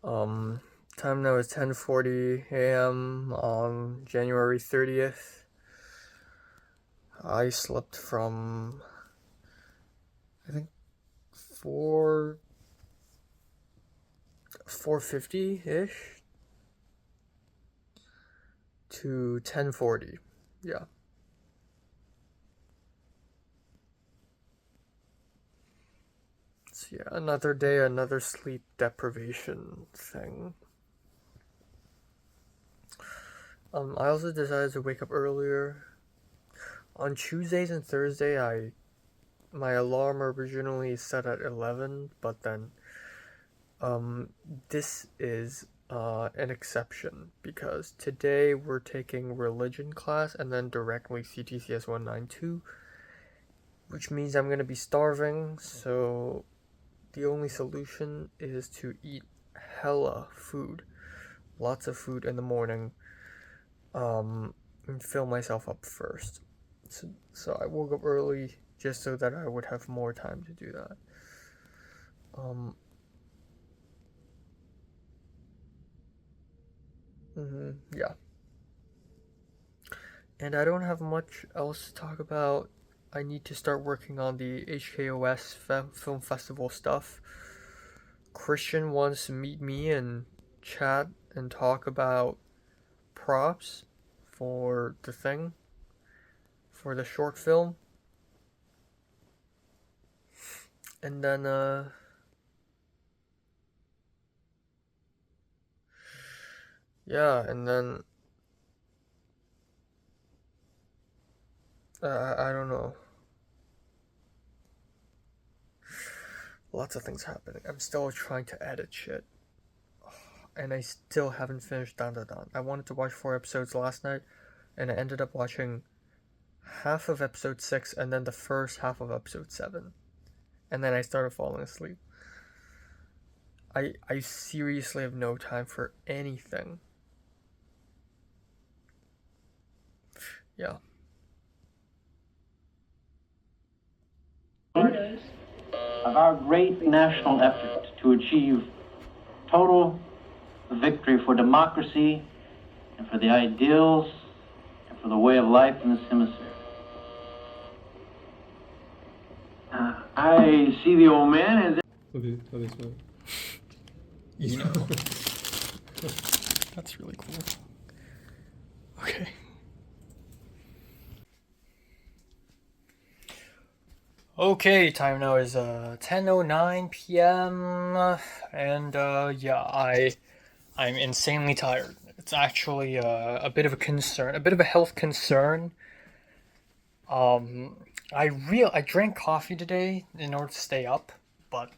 Um, Time now is 10:40 a.m. on January 30th. I slept from I think 4 4:50-ish to 10:40. Yeah. So yeah, another day, another sleep deprivation thing. I also decided to wake up earlier. On Tuesdays and Thursday, I my alarm originally set at 11, but then um this is an exception because today we're taking religion class and then directly CTCS 192, which means I'm gonna be starving, so the only solution is to eat hella food, lots of food in the morning, and fill myself up first. So I woke up early just so that I would have more time to do that. Yeah. And I don't have much else to talk about. I need to start working on the HKOS Film Festival stuff. Christian wants to meet me and chat and talk about props for the thing, for the short film. And then, yeah, and then, I don't know. Lots of things happening. I'm still trying to edit shit. And I still haven't finished Dan Da Dan. I wanted to watch 4 episodes last night, and I ended up watching half of episode 6 and then the first half of episode 7. And then I started falling asleep. I seriously have no time for anything. Yeah. Of our great national effort to achieve total victory for democracy and for the ideals and for the way of life in this hemisphere. I see the old man as... Hadi söyle. You know. That's really cool. Okay. Okay, time now is 10:09 p.m. and yeah, I'm insanely tired. It's actually a bit of a concern, a bit of a health concern. I drank coffee today in order to stay up, but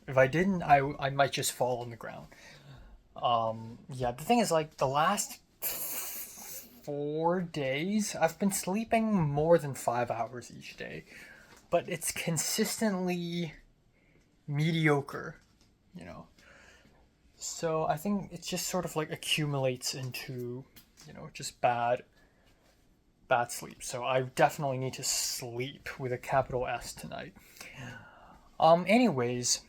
if I didn't, I might just fall on the ground. Yeah, the thing is, like, the last 4 days, I've been sleeping more than 5 hours each day, but it's consistently mediocre, you know. So I think it just sort of like accumulates into, just bad sleep. So I definitely need to sleep with a capital S tonight. Anyways,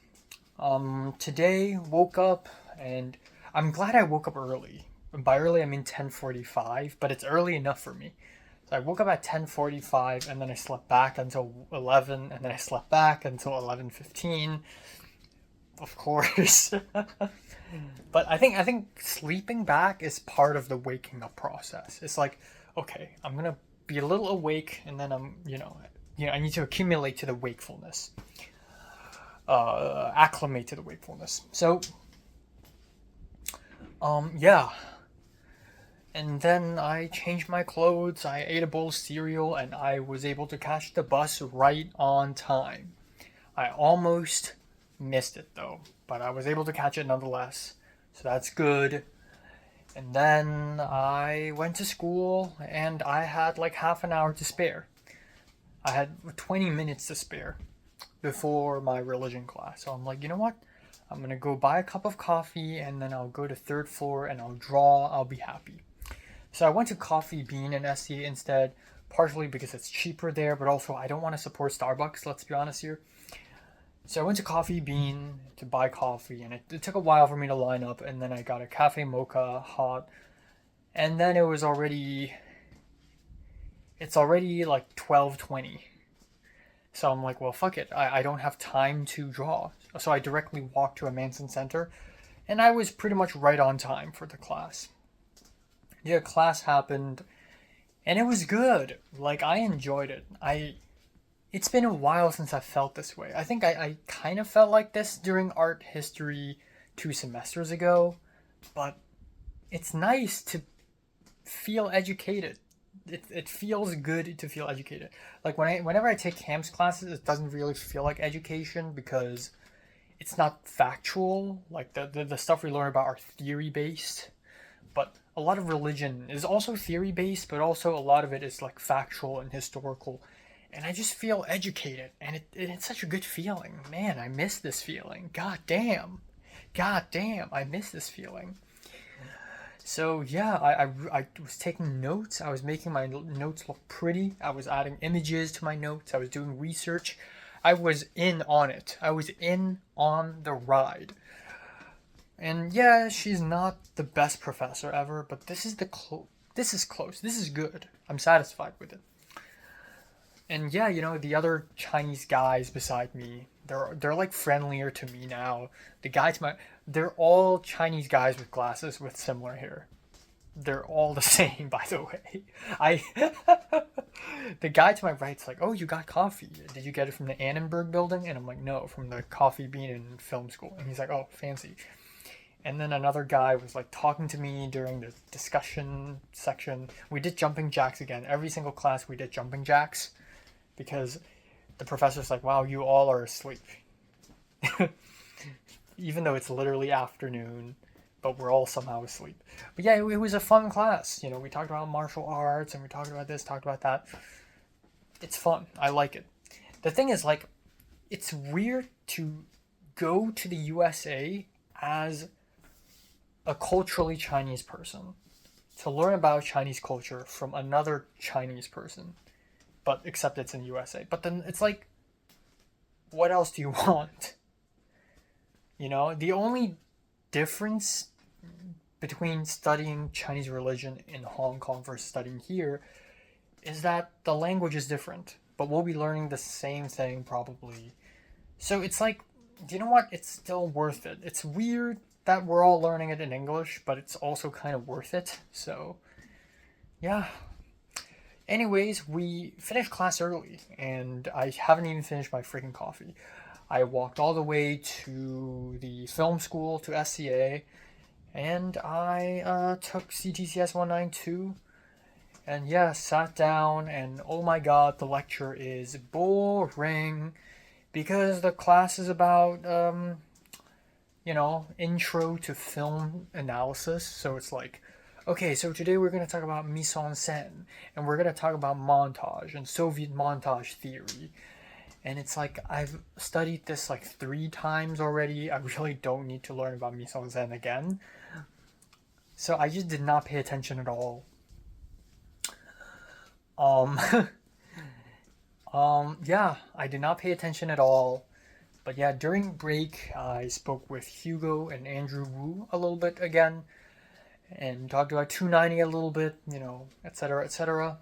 today woke up and I'm glad I woke up early. And by early I mean 10:45, but it's early enough for me. So I woke up at 10:45 and then I slept back until 11 and then I slept back until 11:15. Of course. But I think sleeping back is part of the waking up process. It's like, okay, I'm going to be a little awake and then I need to accumulate to the wakefulness. Acclimate to the wakefulness. So yeah. And then I changed my clothes, I ate a bowl of cereal, and I was able to catch the bus right on time. I almost missed it though, but I was able to catch it nonetheless, so that's good. And then I went to school, and I had like half an hour to spare. I had 20 minutes to spare before my religion class. So I'm like, you know what? I'm gonna go buy a cup of coffee, and then I'll go to third floor and I'll draw. I'll be happy. So I went to Coffee Bean in SC instead, partially because it's cheaper there, but also I don't want to support Starbucks, let's be honest here. So I went to Coffee Bean to buy coffee, and it took a while for me to line up, and then I got a cafe mocha hot, and then it's already like 12:20. So I'm like, well, fuck it. I don't have time to draw. So I directly walked to a Manson Center, and I was pretty much right on time for the class. Yeah, class happened, and it was good. Like, I enjoyed it. It's been a while since I felt this way. I think I kind of felt like this during art history 2 semesters ago, but it's nice to feel educated. It feels good to feel educated. Like whenever I take CAMS classes, it doesn't really feel like education because it's not factual. Like the stuff we learn about are theory based, but a lot of religion is also theory based, but also a lot of it is like factual and historical. And I just feel educated, and it's such a good feeling. Man, I miss this feeling. God damn. God damn, I miss this feeling. So yeah, I was taking notes. I was making my notes look pretty. I was adding images to my notes. I was doing research. I was in on it. I was in on the ride. And yeah, she's not the best professor ever, but this is close. This is good. I'm satisfied with it. And yeah, the other Chinese guys beside me, they're like friendlier to me now. The guy to my They're all Chinese guys with glasses with similar hair. They're all the same, by the way. I The guy to my right's like, "Oh, you got coffee? Did you get it from the Annenberg building?" And I'm like, "No, from the Coffee Bean and Film School." And he's like, "Oh, fancy." And then another guy was like talking to me during the discussion section. We did jumping jacks again. Every single class we did jumping jacks because the professor's like, "Wow, you all are asleep." Even though it's literally afternoon, but we're all somehow asleep. But yeah, it was a fun class. We talked about martial arts and we talked about this, talked about that. It's fun. I like it. The thing is, like, it's weird to go to the USA as a culturally Chinese person to learn about Chinese culture from another Chinese person, but except it's in USA. But then it's like, what else do you want? The only difference between studying Chinese religion in Hong Kong versus studying here is that the language is different, but we'll be learning the same thing probably. So it's like, you know what? It's still worth it. It's weird that we're all learning it in English, but it's also kind of worth it. So, yeah. Anyways, we finished class early, and I haven't even finished my freaking coffee. I walked all the way to the film school, to SCA, and I took CTCS 192, and yeah, sat down, and oh my god, the lecture is boring, because the class is about, intro to film analysis, so it's like, okay, so today we're going to talk about mise en scène, and we're going to talk about montage and Soviet montage theory. And it's like, I've studied this like 3 times already. I really don't need to learn about mise en scène again. So I just did not pay attention at all. Yeah, I did not pay attention at all. But yeah, during break, I spoke with Hugo and Andrew Wu a little bit again. And talked about 290 a little bit, etc., etc.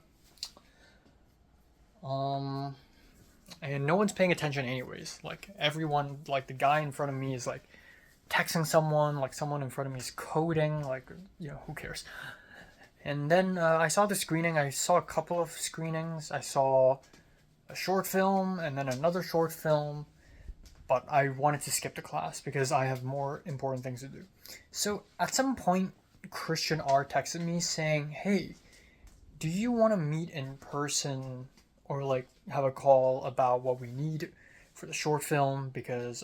And no one's paying attention anyways. Like, everyone, like, the guy in front of me is, like, texting someone, like, someone in front of me is coding, like, who cares? And then I saw the screening. I saw a couple of screenings. I saw a short film and then another short film, but I wanted to skip the class because I have more important things to do. So at some point, Christian R texted me saying, "Hey, do you want to meet in person or like have a call about what we need for the short film?" Because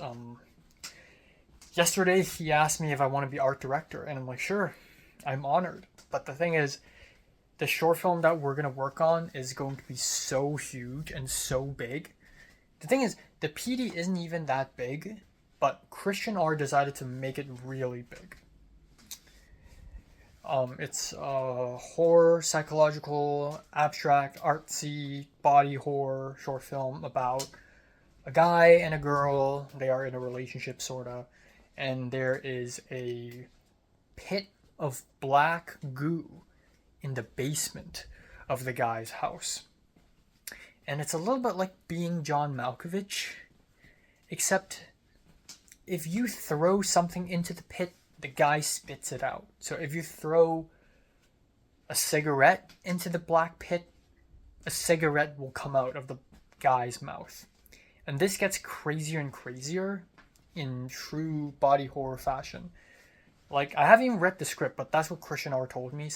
yesterday he asked me if I want to be art director, and I'm like, sure, I'm honored. But the thing is, the short film that we're going to work on is going to be so huge and so big. The thing is, the PD isn't even that big, but Christian R decided to make it really big. It's a horror, psychological, abstract, artsy, body horror short film about a guy and a girl. They are in a relationship, sorta, and there is a pit of black goo in the basement of the guy's house. And it's a little bit like being John Malkovich, except if you throw something into the pit, the guy spits it out. So if you throw a cigarette into the black pit, a cigarette will come out of the guy's mouth. And this gets crazier and crazier in true body horror fashion. Like, I haven't even read the script, but that's what Christian R told me.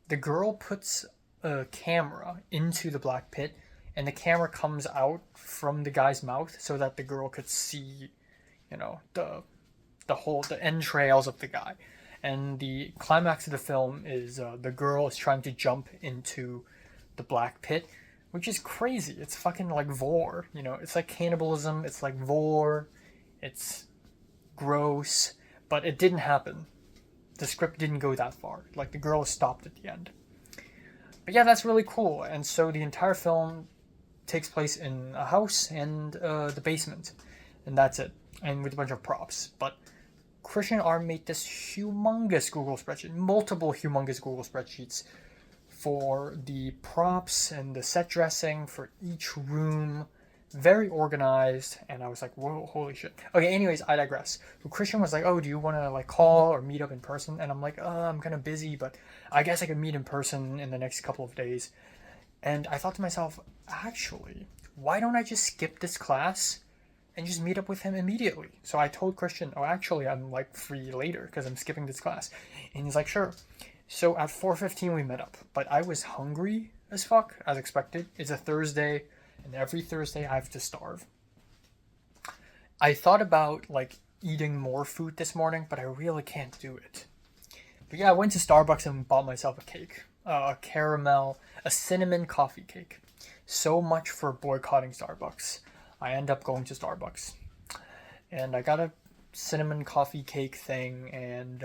The girl puts a camera into the black pit, and the camera comes out from the guy's mouth so that the girl could see, the entrails of the guy. And the climax of the film is the girl is trying to jump into the black pit, which is crazy. It's fucking like vor, it's like cannibalism, it's like vor, it's gross, but it didn't happen. The script didn't go that far. Like, the girl is stopped at the end. But yeah, that's really cool. And so the entire film takes place in a house and the basement, and that's it, and with a bunch of props. But Christian R made this humongous Google spreadsheet, multiple humongous Google spreadsheets for the props and the set dressing for each room. Very organized, and I was like, whoa, holy shit. Okay, anyways, I digress. So Christian was like, oh, do you want to like call or meet up in person? And I'm like, I'm kind of busy, but I guess I could meet in person in the next couple of days. And I thought to myself, actually, why don't I just skip this class and just meet up with him immediately? So I told Christian, oh, actually, I'm like free later because I'm skipping this class. And he's like, sure. So at 4:15 we met up, but I was hungry as fuck, as expected. It's a Thursday, and every Thursday I have to starve. I thought about like eating more food this morning, but I really can't do it. But yeah, I went to Starbucks and bought myself a cake, a cinnamon coffee cake. So much for boycotting Starbucks. I end up going to Starbucks, and I got a cinnamon coffee cake thing, and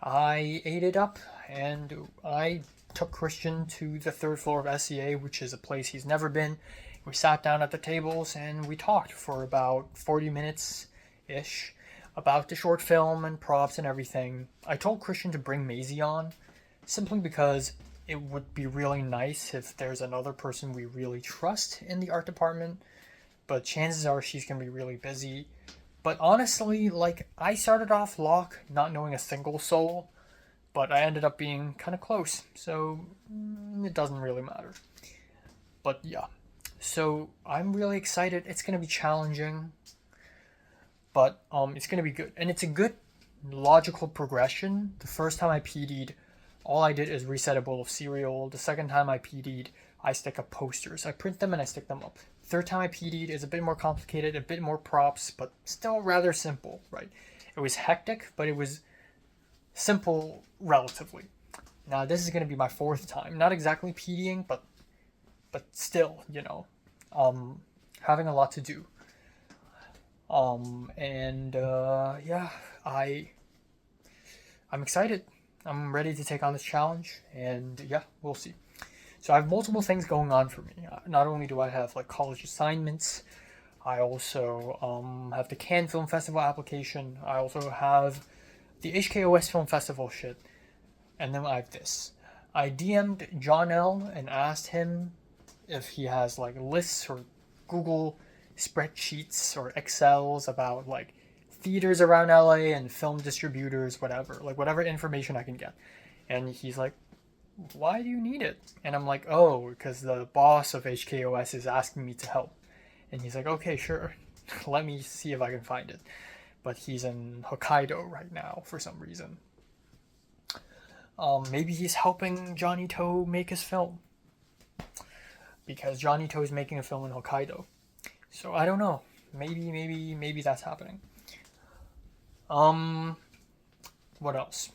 I ate it up, and I took Christian to the third floor of SCA, which is a place he's never been. We sat down at the tables and we talked for about 40 minutes-ish about the short film and props and everything. I told Christian to bring Maisie on, simply because it would be really nice if there's another person we really trust in the art department, but chances are she's going to be really busy. But honestly, like, I started off Locke not knowing a single soul, but I ended up being kind of close, so it doesn't really matter. But yeah, so I'm really excited. It's going to be challenging, but it's going to be good. And it's a good logical progression. The first time I PD'd, all I did is reset a bowl of cereal. The second time I PD'd, I stick up posters. I print them and I stick them up. Third time I PD'd is a bit more complicated, a bit more props, but still rather simple, right? It was hectic, but it was simple relatively. Now this is going to be my fourth time. Not exactly PDing, but still, having a lot to do. Yeah, I'm excited. I'm ready to take on this challenge, and yeah, we'll see. So I have multiple things going on for me. Not only do I have like college assignments, I also have the Cannes Film Festival application. I also have the HKOS Film Festival shit, and then I have this. I DM'd John L. and asked him if he has like lists or Google spreadsheets or Excels about like theaters around LA and film distributors, whatever information I can get. And he's like, why do you need it? And I'm like, oh, because the boss of HKOS is asking me to help. And he's like, okay, sure. Let me see if I can find it. But he's in Hokkaido right now for some reason. Maybe he's helping Johnny To make his film, because Johnny To is making a film in Hokkaido. So I don't know. Maybe that's happening. What else?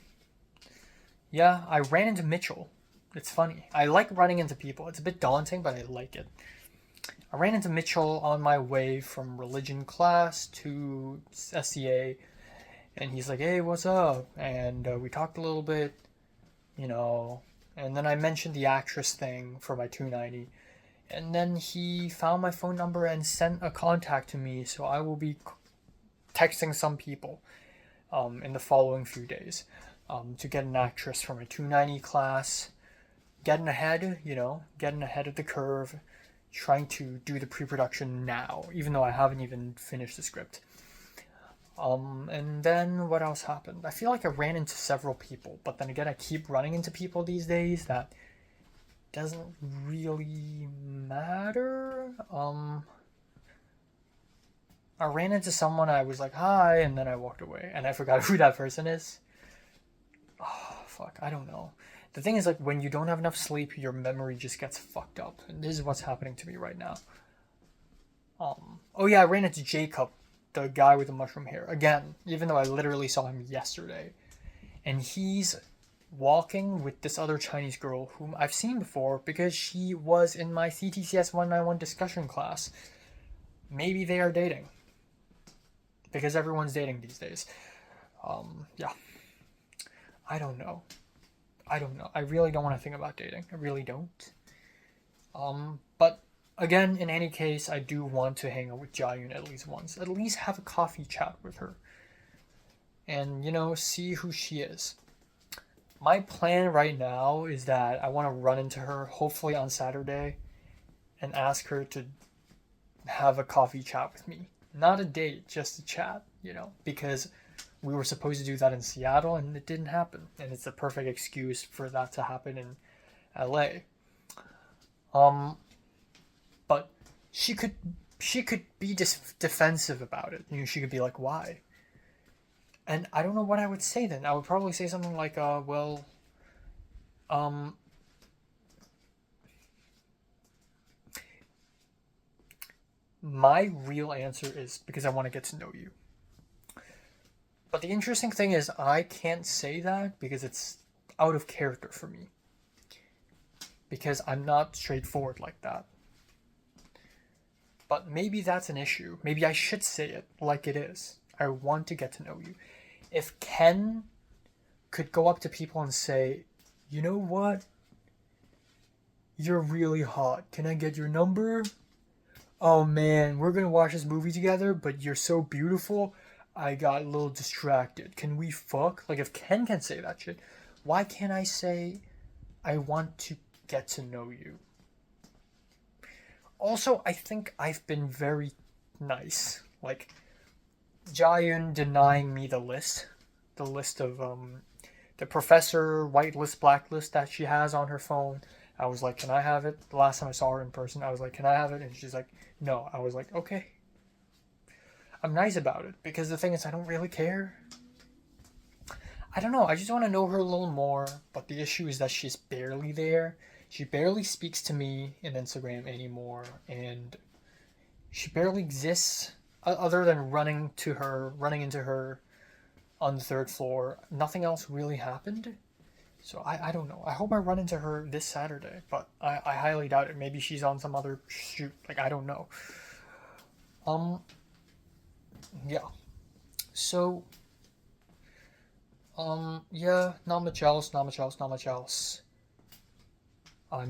Yeah, I ran into Mitchell. It's funny. I like running into people. It's a bit daunting, but I like it. I ran into Mitchell on my way from religion class to SCA, and he's like, hey, what's up? And we talked a little bit, and then I mentioned the actress thing for my 290, And then he found my phone number and sent a contact to me, so I will be texting some people in the following few days to get an actress for my 290 class. Getting ahead, getting ahead of the curve, trying to do the pre-production now, even though I haven't even finished the script. And then what else happened? I feel like I ran into several people, but then again, I keep running into people these days that doesn't really matter. I ran into someone, I was like, hi, and then I walked away, and I forgot who that person is. Oh, fuck, I don't know. The thing is, like, when you don't have enough sleep, your memory just gets fucked up, and this is what's happening to me right now. Oh yeah, I ran into Jacob, the guy with the mushroom hair, again, even though I literally saw him yesterday. And he's walking with this other Chinese girl whom I've seen before because she was in my CTCS 191 discussion class. Maybe they are dating. Because everyone's dating these days. Yeah. I don't know. I really don't want to think about dating. I really don't. But again, in any case, I do want to hang out with Jiayun at least once. At least have a coffee chat with her. And, see who she is. My plan right now is that I want to run into her, hopefully on Saturday, and ask her to have a coffee chat with me. Not a date, just a chat, because we were supposed to do that in Seattle and it didn't happen. And it's a perfect excuse for that to happen in LA. But she could be defensive about it. She could be like, why? And I don't know what I would say then. I would probably say something like, my real answer is because I want to get to know you. But the interesting thing is I can't say that because it's out of character for me. Because I'm not straightforward like that. But maybe that's an issue. Maybe I should say it like it is. I want to get to know you. If Ken could go up to people and say, you know what? You're really hot. Can I get your number? Oh man, we're gonna watch this movie together, but you're so beautiful, I got a little distracted. Can we fuck? Like, if Ken can say that shit, why can't I say, I want to get to know you? Also, I think I've been very nice. Like, Jiayun denying me the list of, the professor whitelist, blacklist that she has on her phone. I was like, can I have it? The last time I saw her in person, I was like, can I have it? And she's like, no. I was like, okay. I'm nice about it because the thing is, I don't really care. I don't know. I just want to know her a little more. But the issue is that she's barely there. She barely speaks to me in Instagram anymore. And she barely exists other than running into her on the third floor. Nothing else really happened. So I don't know. I hope I run into her this Saturday, but I highly doubt it. Maybe she's on some other shoot. Like, I don't know. Yeah. So, yeah, not much else. I'm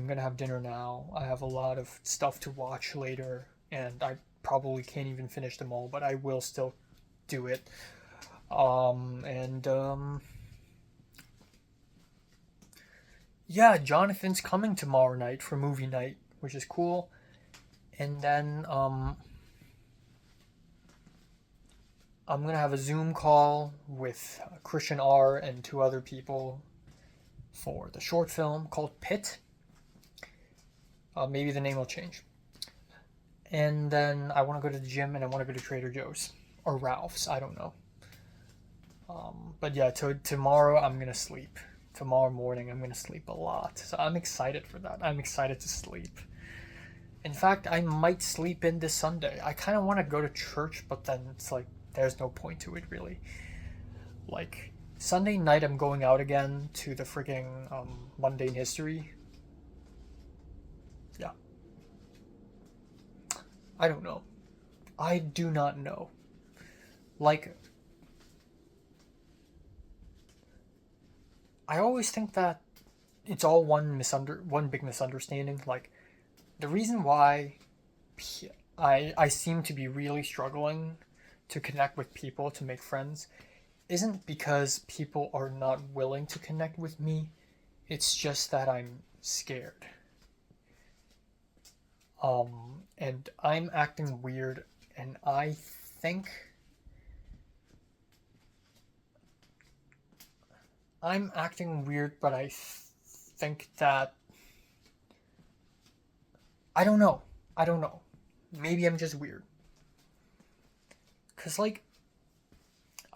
gonna have dinner now. I have a lot of stuff to watch later, and I probably can't even finish them all, but I will still do it. Yeah, Jonathan's coming tomorrow night for movie night, which is cool. And then, I'm gonna have a Zoom call with Christian R and 2 other people for the short film called Pit. Maybe the name will change. And then I want to go to the gym and I want to go to Trader Joe's or Ralph's. I don't know. But yeah, tomorrow I'm gonna sleep. Tomorrow morning I'm gonna sleep a lot. So I'm excited for that. I'm excited to sleep. In fact, I might sleep in this Sunday. I kind of want to go to church, but then it's like there's no point to it really. Like, Sunday night I'm going out again to the freaking Mundane History. Yeah. I don't know. I do not know. Like, I always think that it's all one big misunderstanding. Like, the reason why I seem to be really struggling to connect with people, to make friends, isn't because people are not willing to connect with me. It's just that I'm scared. And I'm acting weird, and I think I'm acting weird, but I think that I don't know. I don't know. Maybe I'm just weird. Cause like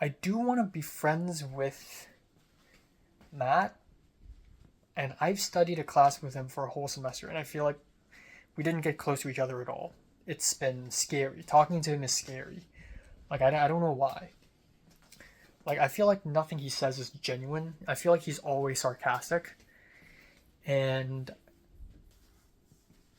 I do want to be friends with Matt, and I've studied a class with him for a whole semester, and I feel like we didn't get close to each other at all. It's been scary. Talking to him is scary. Like, I don't know why. Like, I feel like nothing he says is genuine. I feel like he's always sarcastic. And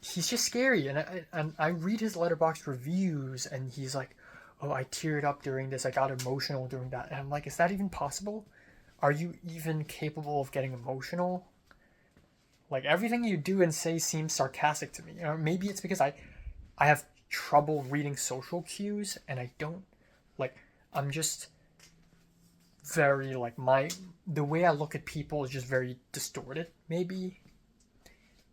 he's just scary. And I read his Letterboxd reviews, and he's like, oh, I teared up during this. I got emotional during that. And I'm like, is that even possible? Are you even capable of getting emotional? Like, everything you do and say seems sarcastic to me. Or maybe it's because I have trouble reading social cues, and I don't, like, I'm just very, like, the way I look at people is just very distorted, maybe.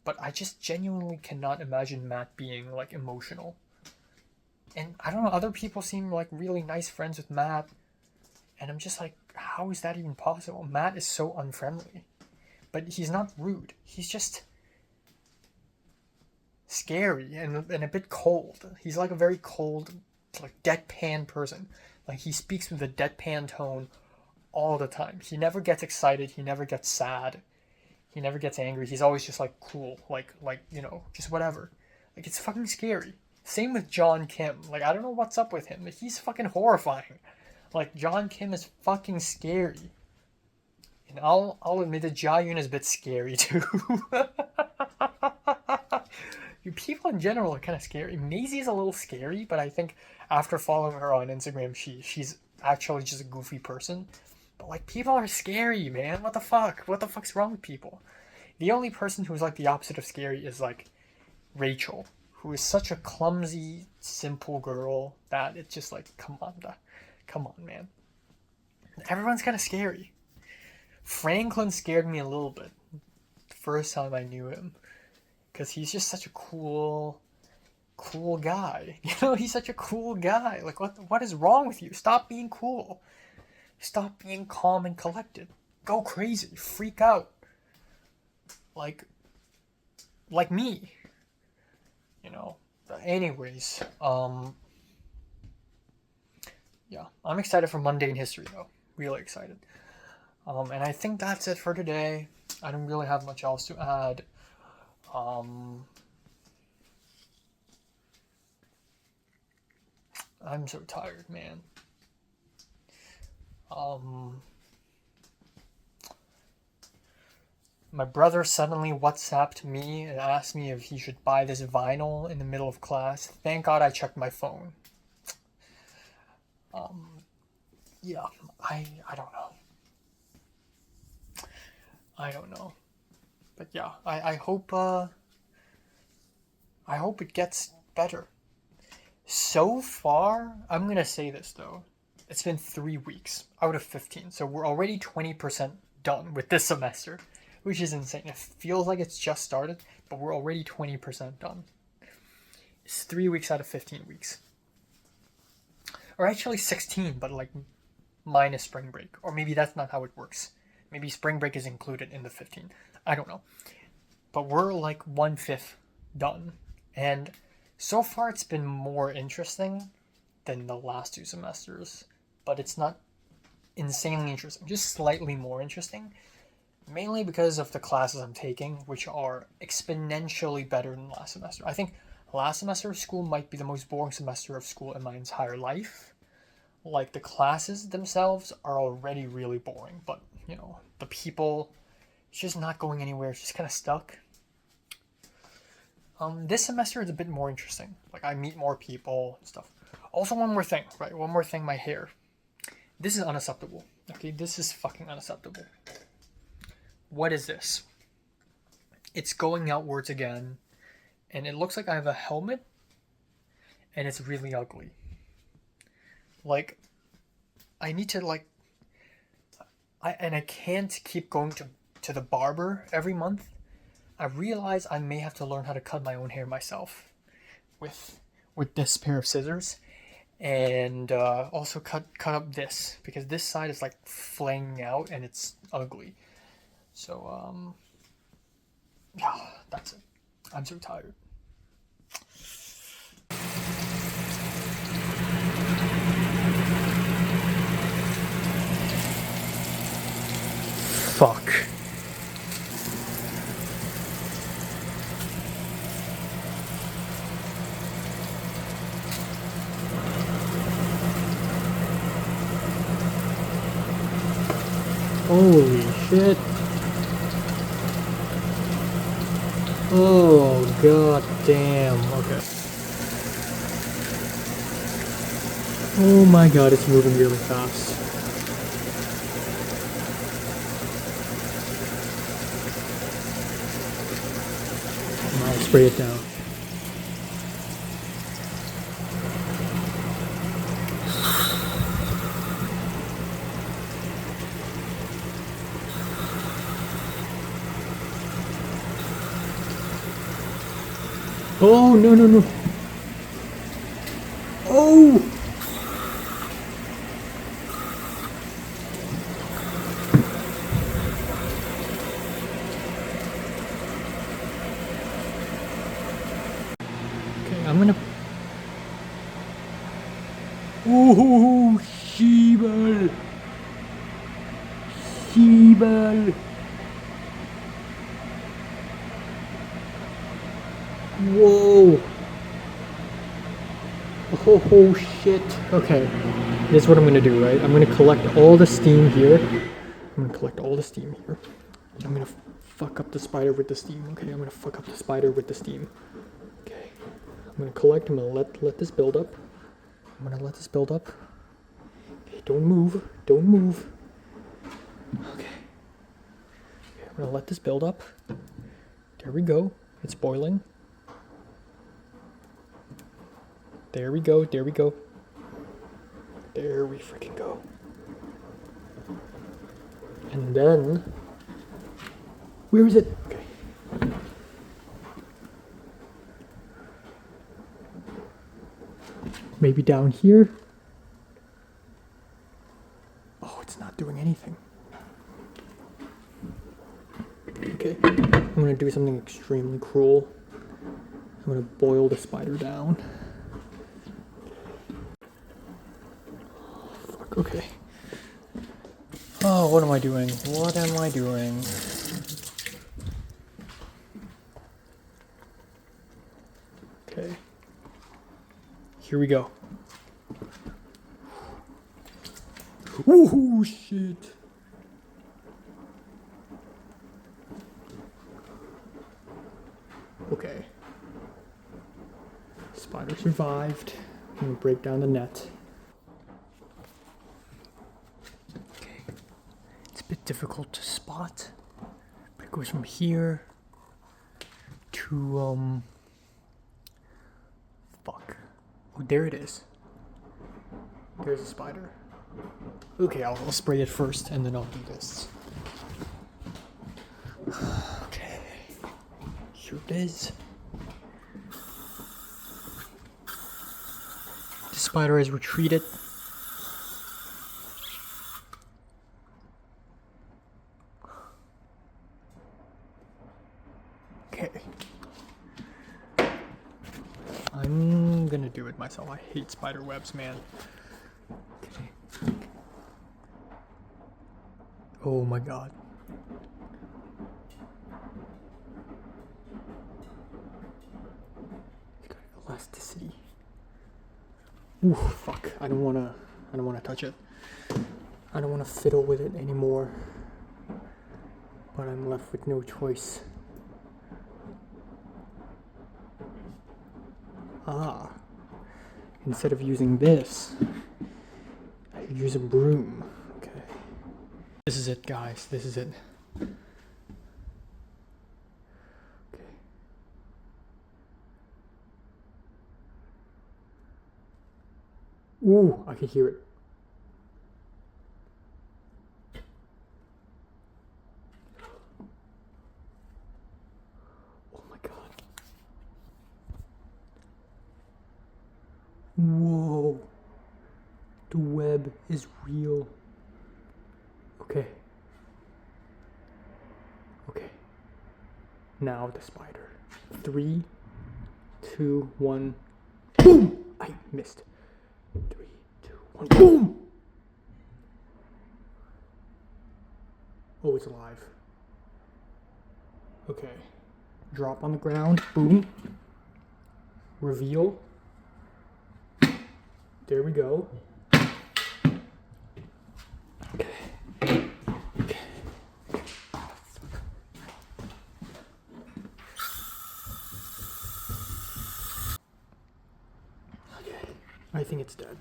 But I just genuinely cannot imagine Matt being, like, emotional. And I don't know, other people seem like really nice friends with Matt, and I'm just like, how is that even possible? Matt is so unfriendly. But he's not rude. He's just scary and a bit cold. He's like a very cold, like deadpan person. Like he speaks with a deadpan tone all the time. He never gets excited. He never gets sad. He never gets angry. He's always just like cool, like just whatever. Like it's fucking scary. Same with John Kim. Like I don't know what's up with him. He's fucking horrifying. Like John Kim is fucking scary. And I'll admit that Jia-Yun is a bit scary too. You people in general are kind of scary. Maisie's a little scary, but I think after following her on Instagram, she's actually just a goofy person. But like people are scary, man. What the fuck? What the fuck's wrong with people? The only person who's like the opposite of scary is like Rachel, who is such a clumsy, simple girl that it's just like, come on, man. Everyone's kind of scary. Franklin scared me a little bit the first time I knew him, because he's just such a cool guy. You know, he's such a cool guy. Like, what is wrong with you? Stop being cool. Stop being calm and collected. Go crazy. Freak out. Like me. You know. But anyways, yeah, I'm excited for Monday in History though. Really excited. And I think that's it for today. I don't really have much else to add. I'm so tired, man. My brother suddenly WhatsApped me and asked me if he should buy this vinyl in the middle of class. Thank God I checked my phone. Yeah, I don't know. But yeah, I hope it gets better. So far, I'm gonna say this though. It's been 3 weeks out of 15, so we're already 20% done with this semester, which is insane. It feels like it's just started, but we're already 20% done. It's 3 weeks out of 15 weeks. Or actually 16, but like minus spring break. Or maybe that's not how it works. Maybe spring break is included in the 15. I don't know. But we're like 1/5 done. And so far it's been more interesting than the last 2 semesters. But it's not insanely interesting. Just slightly more interesting. Mainly because of the classes I'm taking, which are exponentially better than last semester. I think last semester of school might be the most boring semester of school in my entire life. Like, the classes themselves are already really boring, but, you know, the people, it's just not going anywhere. It's just kind of stuck. This semester is a bit more interesting. Like, I meet more people and stuff. Also, one more thing, right? One more thing, my hair. This is unacceptable. Okay, this is fucking unacceptable. What is this? It's going outwards again, and it looks like I have a helmet, and it's really ugly. Like, I need to like, I can't keep going to the barber every month. I realize I may have to learn how to cut my own hair myself with this pair of scissors, and also cut up this, because this side is like flaying out and it's ugly. So yeah, that's it. I'm so tired. Fuck. Holy shit. Oh, god damn. Okay. Oh my god, it's moving really fast. I'll spray it down. Oh, no, no, no. Oh! Okay, I'm gonna... Oh, Sheeble! Sheeble! Whoa! Oh shit. Okay. This is what I'm gonna do, right? I'm gonna collect all the steam here. I'm gonna collect all the steam here. I'm gonna fuck up the spider with the steam. Okay, I'm gonna fuck up the spider with the steam. Okay. I'm gonna collect, I'm gonna let this build up. I'm gonna let this build up. Okay, don't move. Don't move. Okay. I'm gonna let this build up. There we go. It's boiling. There we go, there we go. There we freaking go. And then... Where is it? Okay. Maybe down here? Oh, it's not doing anything. Okay, I'm gonna do something extremely cruel. I'm gonna boil the spider down. Okay. Oh, what am I doing? What am I doing? Okay. Here we go. Ooh, shit. Okay. Spider survived. I'm gonna break down the net. Difficult to spot, but it goes from here to fuck. Oh, there it is. There's a spider. Okay, I'll spray it first and then I'll do this. Okay, here it is. The spider has retreated. Okay. I'm gonna do it myself. I hate spider webs, man. Okay. Oh my god. It's got elasticity. Ooh, fuck. I don't wanna touch it. I don't wanna fiddle with it anymore. But I'm left with no choice. Ah, instead of using this, I could use a broom. Okay. This is it, guys. This is it. Okay. Ooh, I can hear it. Oh my god. Whoa. The web is real. Okay. Okay. Now the spider. 3, 2, 1. Boom! I missed. 3, 2, 1. Boom! Oh, it's alive. Okay. Drop on the ground. Boom. Reveal. There we go. Okay. Okay. Okay. I think it's dead.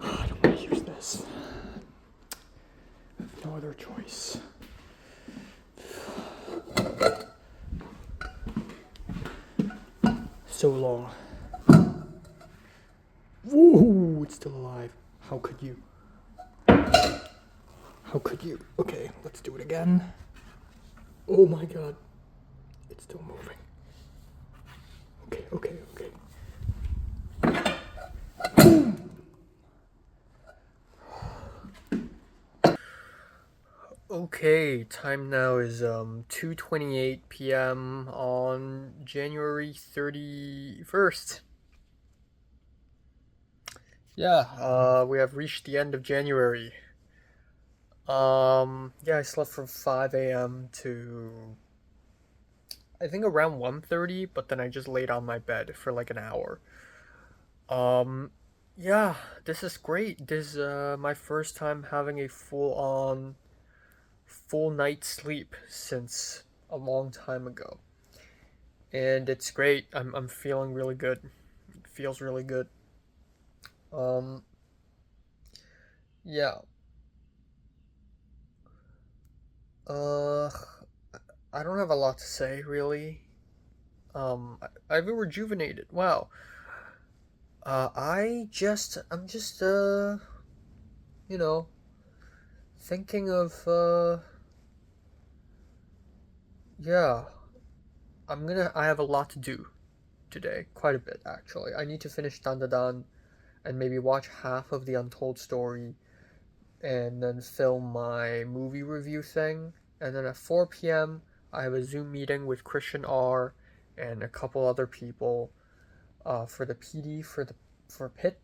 I don't want to use this. I have no other choice. So long. Whoa, it's still alive. How could you? How could you? Okay, let's do it again. Oh my god. It's still moving. Okay, okay, okay. Okay, time now is 2:28 p.m. on January 31st. Yeah, we have reached the end of January. Yeah, I slept from 5 a.m. to I think around 1:30, but then I just laid on my bed for like an hour. Um, yeah, this is great. This is my first time having a full night's sleep since a long time ago. And it's great. I'm feeling really good. It feels really good. Um, yeah. Uh, I don't have a lot to say really. I feel rejuvenated. Wow. I'm just you know, thinking of yeah. I have a lot to do today. Quite a bit actually. I need to finish Dandadan and maybe watch half of the Untold Story and then film my movie review thing. And then at 4 p.m., I have a Zoom meeting with Christian R and a couple other people for the PD for Pit,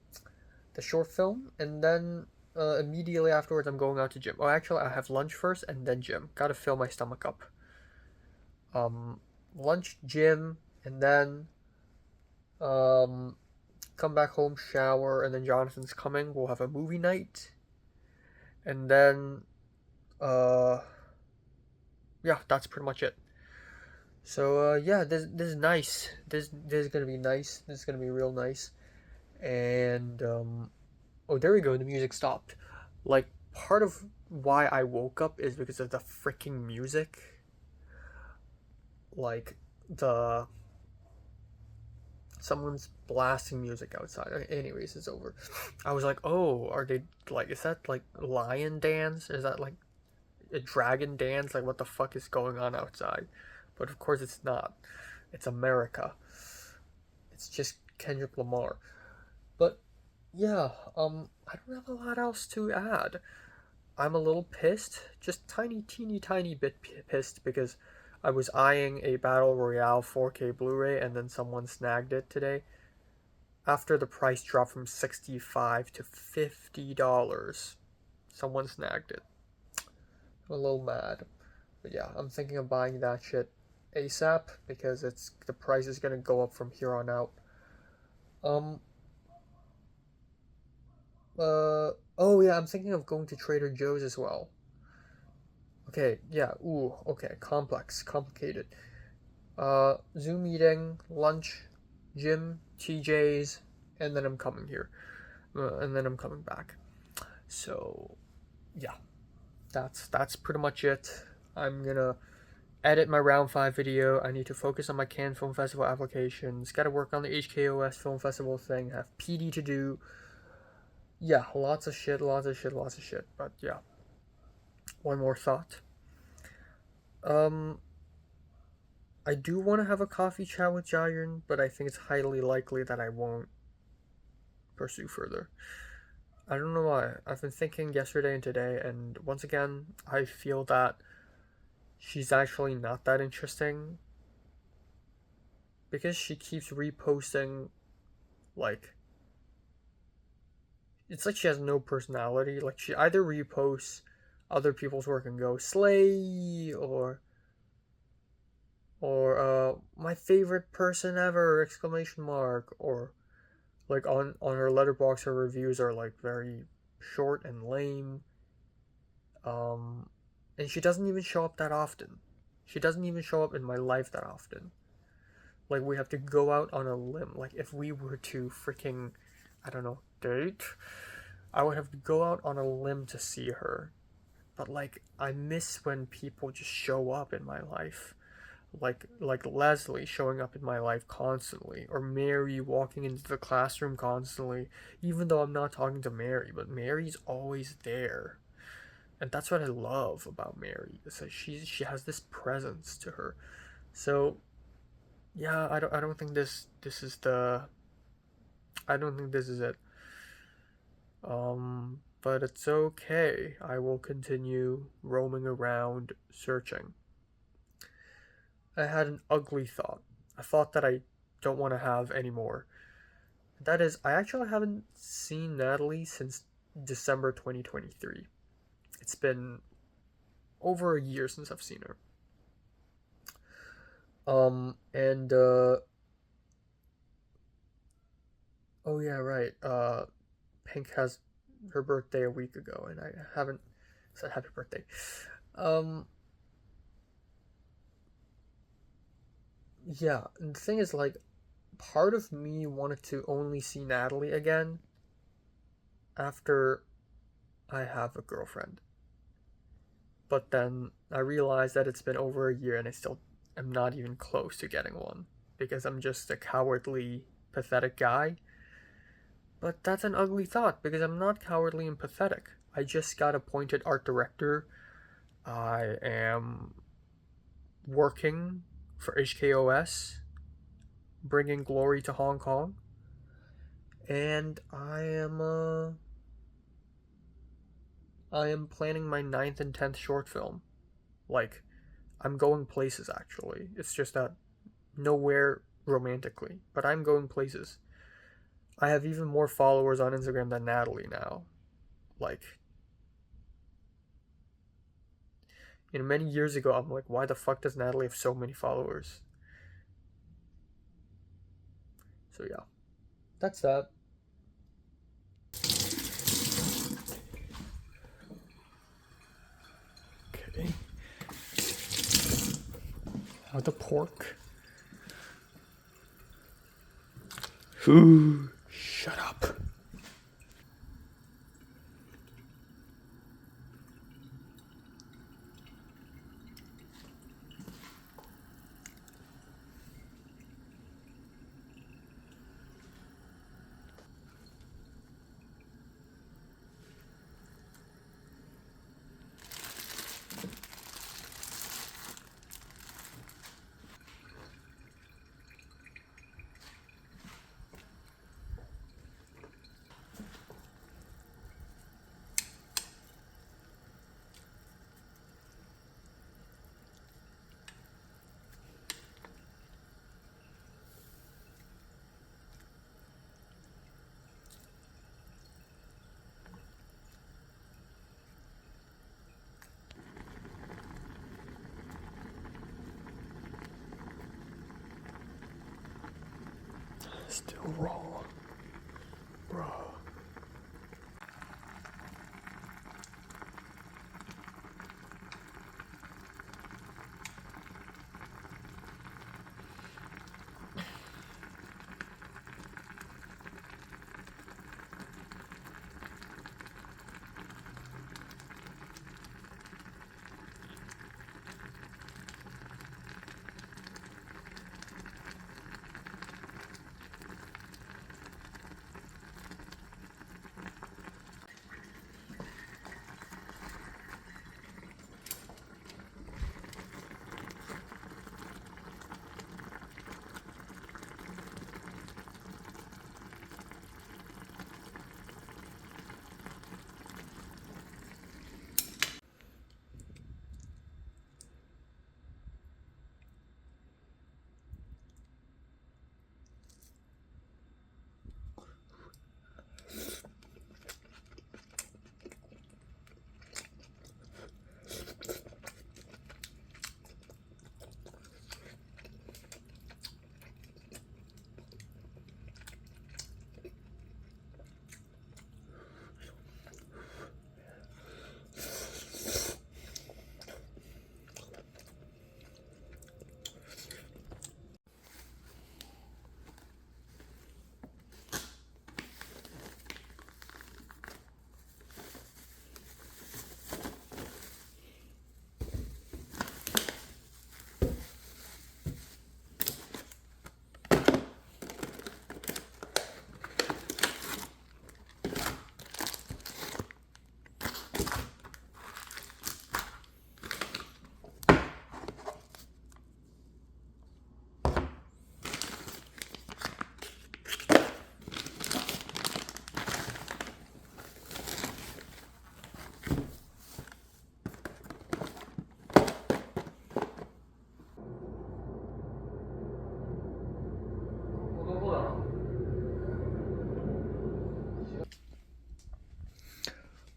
the short film. And then immediately afterwards, I'm going out to gym. Oh, actually, I have lunch first and then gym. Gotta fill my stomach up. Um, Lunch, gym, and then um, come back home, shower, and then Jonathan's coming. We'll have a movie night, and then uh, yeah, that's pretty much it. So yeah, this is nice. This is gonna be nice. This is gonna be real nice. And oh, there we go. The music stopped. Like part of why I woke up is because of the freaking music. Like the someone's blasting music outside. Anyways, it's over. I was like, oh, are they like? Is that like lion dance? Is that like a dragon dance? Like, what the fuck is going on outside? But of course, it's not. It's America. It's just Kendrick Lamar. But yeah, I don't have a lot else to add. I'm a little pissed, just tiny, teeny, tiny bit pissed because I was eyeing a Battle Royale 4K Blu-ray and then someone snagged it today. After the price dropped from $65 to $50, someone snagged it. I'm a little mad. But yeah, I'm thinking of buying that shit ASAP because the price is gonna go up from here on out. Um, oh yeah, I'm thinking of going to Trader Joe's as well. Okay, yeah, ooh, okay, complicated. Zoom meeting, lunch, gym, TJ's, and then I'm coming here. And then I'm coming back. So, yeah, that's pretty much it. I'm gonna edit my round 5 video. I need to focus on my Cannes Film Festival applications. Gotta work on the HKOS Film Festival thing. Have PD to do. Yeah, lots of shit. But yeah. One more thought. I do want to have a coffee chat with Jairn, but I think it's highly likely that I won't pursue further. I don't know why. I've been thinking yesterday and today, and once again, I feel that she's actually not that interesting. Because she keeps reposting, like, it's like she has no personality. Like, she either reposts other people's work and goes, slay, or my favorite person ever, exclamation mark, or like on her letterbox her reviews are like very short and lame. And she doesn't even show up that often. She doesn't even show up in my life that often. Like, we have to go out on a limb. Like, if we were to freaking, I don't know, date, I would have to go out on a limb to see her. But like, I miss when people just show up in my life. Like Leslie showing up in my life constantly, or Mary walking into the classroom constantly, even though I'm not talking to Mary, but Mary's always there. And that's what I love about Mary. Is that she has this presence to her. So yeah, I don't think this is the I don't think this is it. But it's okay. I will continue roaming around searching. I had an ugly thought. A thought that I don't want to have anymore. That is, I actually haven't seen Natalie since December 2023. It's been over a year since I've seen her. And oh yeah, right. Pink has her birthday a week ago, and I haven't said happy birthday. Yeah, and the thing is, like, part of me wanted to only see Natalie again after I have a girlfriend. But then I realized that it's been over a year and I still am not even close to getting one because I'm just a cowardly, pathetic guy. But that's an ugly thought because I'm not cowardly and pathetic. I just got appointed art director. I am working for HKOS, bringing glory to Hong Kong. And I am planning my 9th and 10th short film. Like, I'm going places actually. It's just that nowhere romantically, but I'm going places. I have even more followers on Instagram than Natalie now. Like, many years ago, I'm like, why the fuck does Natalie have so many followers? So yeah, that's that. Okay. Now the pork. Ooh, shut up. Still raw. Bro.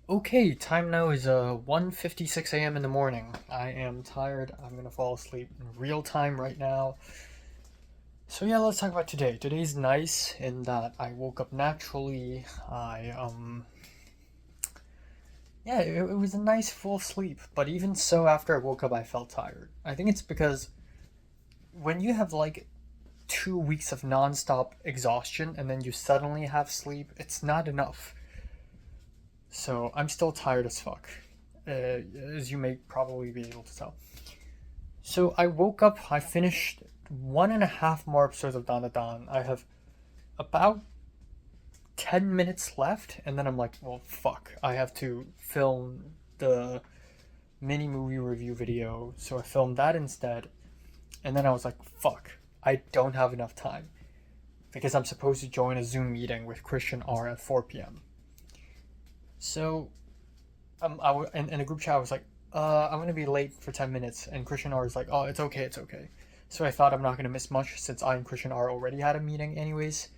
Okay, time now is 1:56 a.m. in the morning. I am tired. I'm gonna fall asleep in real time right now. So yeah, let's talk about today. Today's nice in that I woke up naturally. Yeah, it was a nice full sleep. But even so, after I woke up, I felt tired. I think it's because when you have like 2 weeks of nonstop exhaustion and then you suddenly have sleep, it's not enough. So I'm still tired as fuck, as you may probably be able to tell. So I woke up, I finished one and a half more episodes of Dandadan. I have about 10 minutes left, and then I'm like, well, fuck. I have to film the mini movie review video, so I filmed that instead. And then I was like, fuck, I don't have enough time because I'm supposed to join a Zoom meeting with Christian R at 4 p.m. So in a group chat, I was like, I'm gonna be late for 10 minutes, and Christian R is like, oh, it's okay, it's okay. So I thought I'm not gonna miss much since I and Christian R already had a meeting, anyways.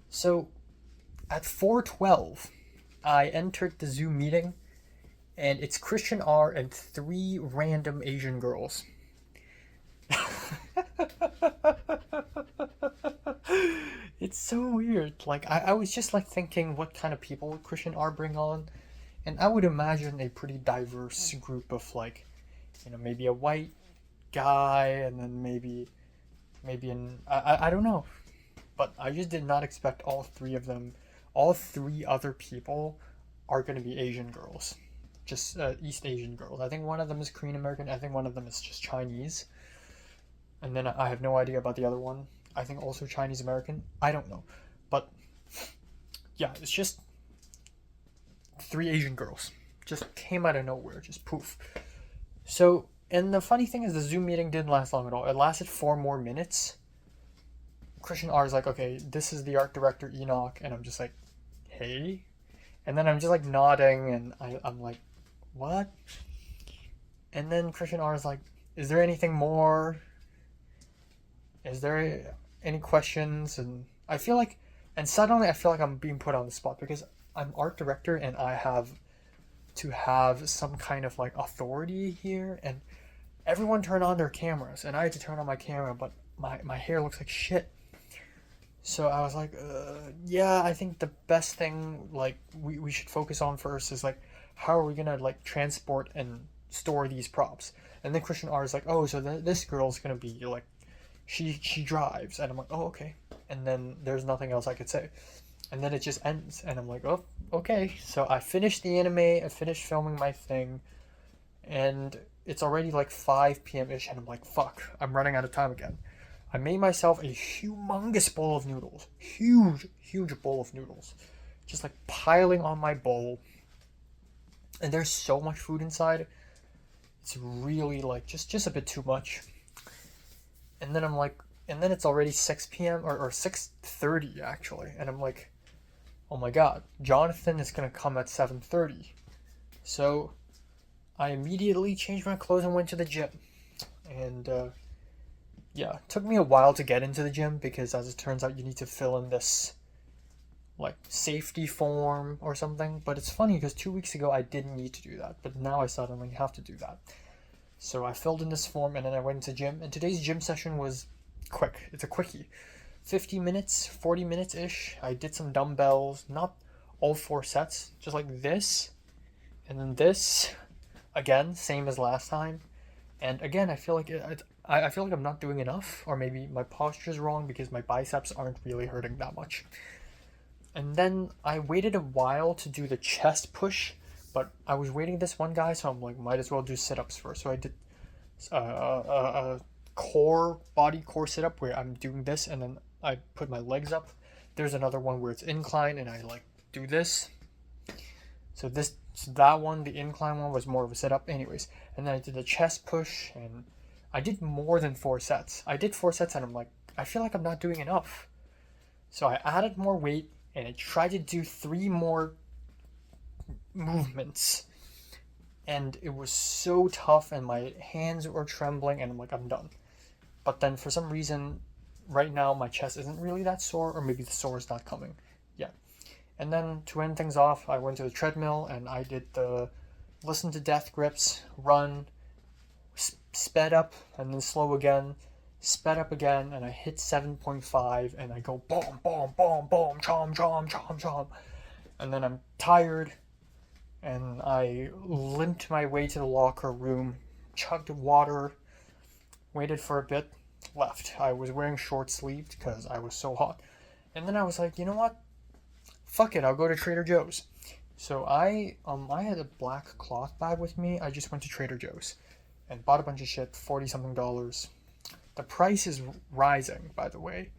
So at 4:12, I entered the Zoom meeting, and it's Christian R and three random Asian girls. It's so weird. Like I was just like thinking, what kind of people would Christian R bring on? And I would imagine a pretty diverse group of like, maybe a white guy, and then maybe I don't know, but I just did not expect all three of them. All three other people are going to be Asian girls, just East Asian girls. I think one of them is Korean American. I think one of them is just Chinese, and then I have no idea about the other one. I think also Chinese American. I don't know, but yeah, it's just three Asian girls. Just came out of nowhere, just poof. So, and the funny thing is, the Zoom meeting didn't last long at all. It lasted 4 more minutes. Christian R is like, okay, this is the art director Enoch, and I'm just like, hey, and then I'm just like nodding, and I'm like, what? And then Christian R is like, is there anything more? Is there any questions? And I feel like, and suddenly I feel like I'm being put on the spot because I'm art director and I have to have some kind of like authority here, and everyone turned on their cameras and I had to turn on my camera, but my hair looks like shit. So I was like, yeah, I think the best thing like we should focus on first is like how are we gonna like transport and store these props. And then Christian R is like, oh, so this girl's gonna be like she drives, and I'm like, oh, okay. And then there's nothing else I could say, and then it just ends, and I'm like, oh, okay. So I finished the anime, I finished filming my thing, and it's already like 5 p.m. ish, and I'm like, fuck, I'm running out of time again. I made myself a humongous bowl of noodles. Huge bowl of noodles. Just like piling on my bowl. And there's so much food inside. It's really like just a bit too much. And then I'm like, and then it's already 6 p.m. or 6:30 actually. And I'm like, oh my god, Jonathan is gonna come at 7:30. So I immediately changed my clothes and went to the gym. And yeah, it took me a while to get into the gym because as it turns out you need to fill in this like safety form or something. But it's funny because 2 weeks ago I didn't need to do that, but now I suddenly have to do that. So I filled in this form and then I went to gym, and today's gym session was quick. It's a quickie. 50 minutes, 40 minutes ish. I did some dumbbells, not all 4 sets, just like this and then this again, same as last time. And again, I feel like I feel like I'm not doing enough, or maybe my posture is wrong because my biceps aren't really hurting that much. And then I waited a while to do the chest push, but I was waiting this one guy, so I'm like, might as well do sit-ups first. So I did a body core sit-up where I'm doing this, and then I put my legs up. There's another one where it's incline, and I like do this. So that one, the incline one, was more of a sit-up. Anyways, and then I did the chest push, and I did more than 4 sets. I did 4 sets, and I'm like, I feel like I'm not doing enough. So I added more weight, and I tried to do 3 more movements, and it was so tough, and my hands were trembling, and I'm like, I'm done. But then for some reason, right now my chest isn't really that sore, or maybe the sore is not coming yet. And then to end things off, I went to the treadmill and I did the listen to death grips, run, sped up, and then slow again, sped up again, and I hit 7.5, and I go boom, boom, boom, boom, chom, chom, chom, chom. And then I'm tired, and I limped my way to the locker room, chugged water, waited for a bit, left. I was wearing short sleeved because I was so hot. And then I was like, you know what? Fuck it, I'll go to Trader Joe's. So I had a black cloth bag with me. I just went to Trader Joe's and bought a bunch of shit, 40 something dollars. The price is rising, by the way.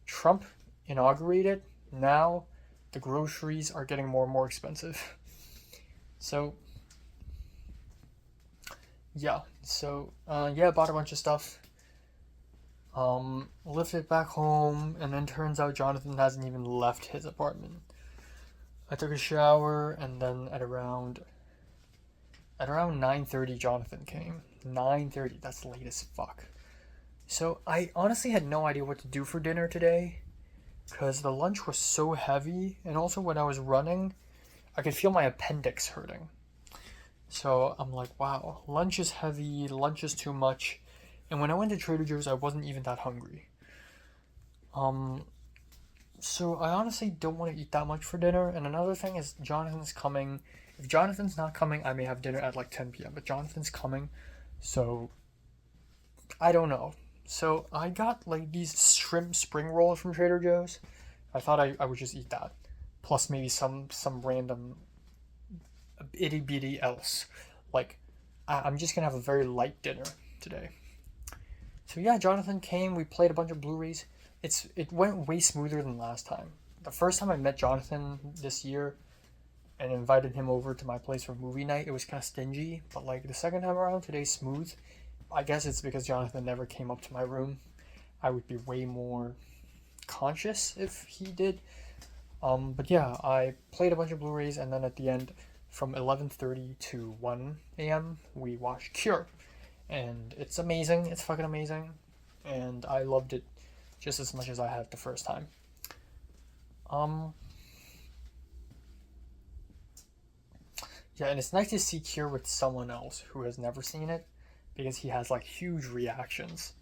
Trump inaugurated. Now the groceries are getting more and more expensive. So yeah, bought a bunch of stuff. Lifted back home, and then turns out Jonathan hasn't even left his apartment. I took a shower, and then at around 9:30, Jonathan came. 9:30, that's late as fuck. So I honestly had no idea what to do for dinner today, because the lunch was so heavy, and also when I was running, I could feel my appendix hurting. So I'm like, wow, lunch is heavy, lunch is too much. And when I went to Trader Joe's, I wasn't even that hungry. So I honestly don't want to eat that much for dinner. And another thing is Jonathan's coming. If Jonathan's not coming, I may have dinner at like 10 p.m. But Jonathan's coming, so I don't know. So I got like these shrimp spring rolls from Trader Joe's. I thought I would just eat that, plus maybe some random itty bitty else. Like I'm just gonna have a very light dinner today. So yeah, Jonathan came. We played a bunch of Blu-rays. It went way smoother than last time. The first time I met Jonathan this year and invited him over to my place for movie night, it was kind of stingy. But like the second time around, today's smooth. I guess it's because Jonathan never came up to my room. I would be way more conscious if he did. But yeah, I played a bunch of Blu-rays, and then at the end, from 11:30 to 1 a.m., we watched Cure. And it's amazing. It's fucking amazing. And I loved it just as much as I had the first time. Yeah, and it's nice to see Cure with someone else who has never seen it, because he has like huge reactions.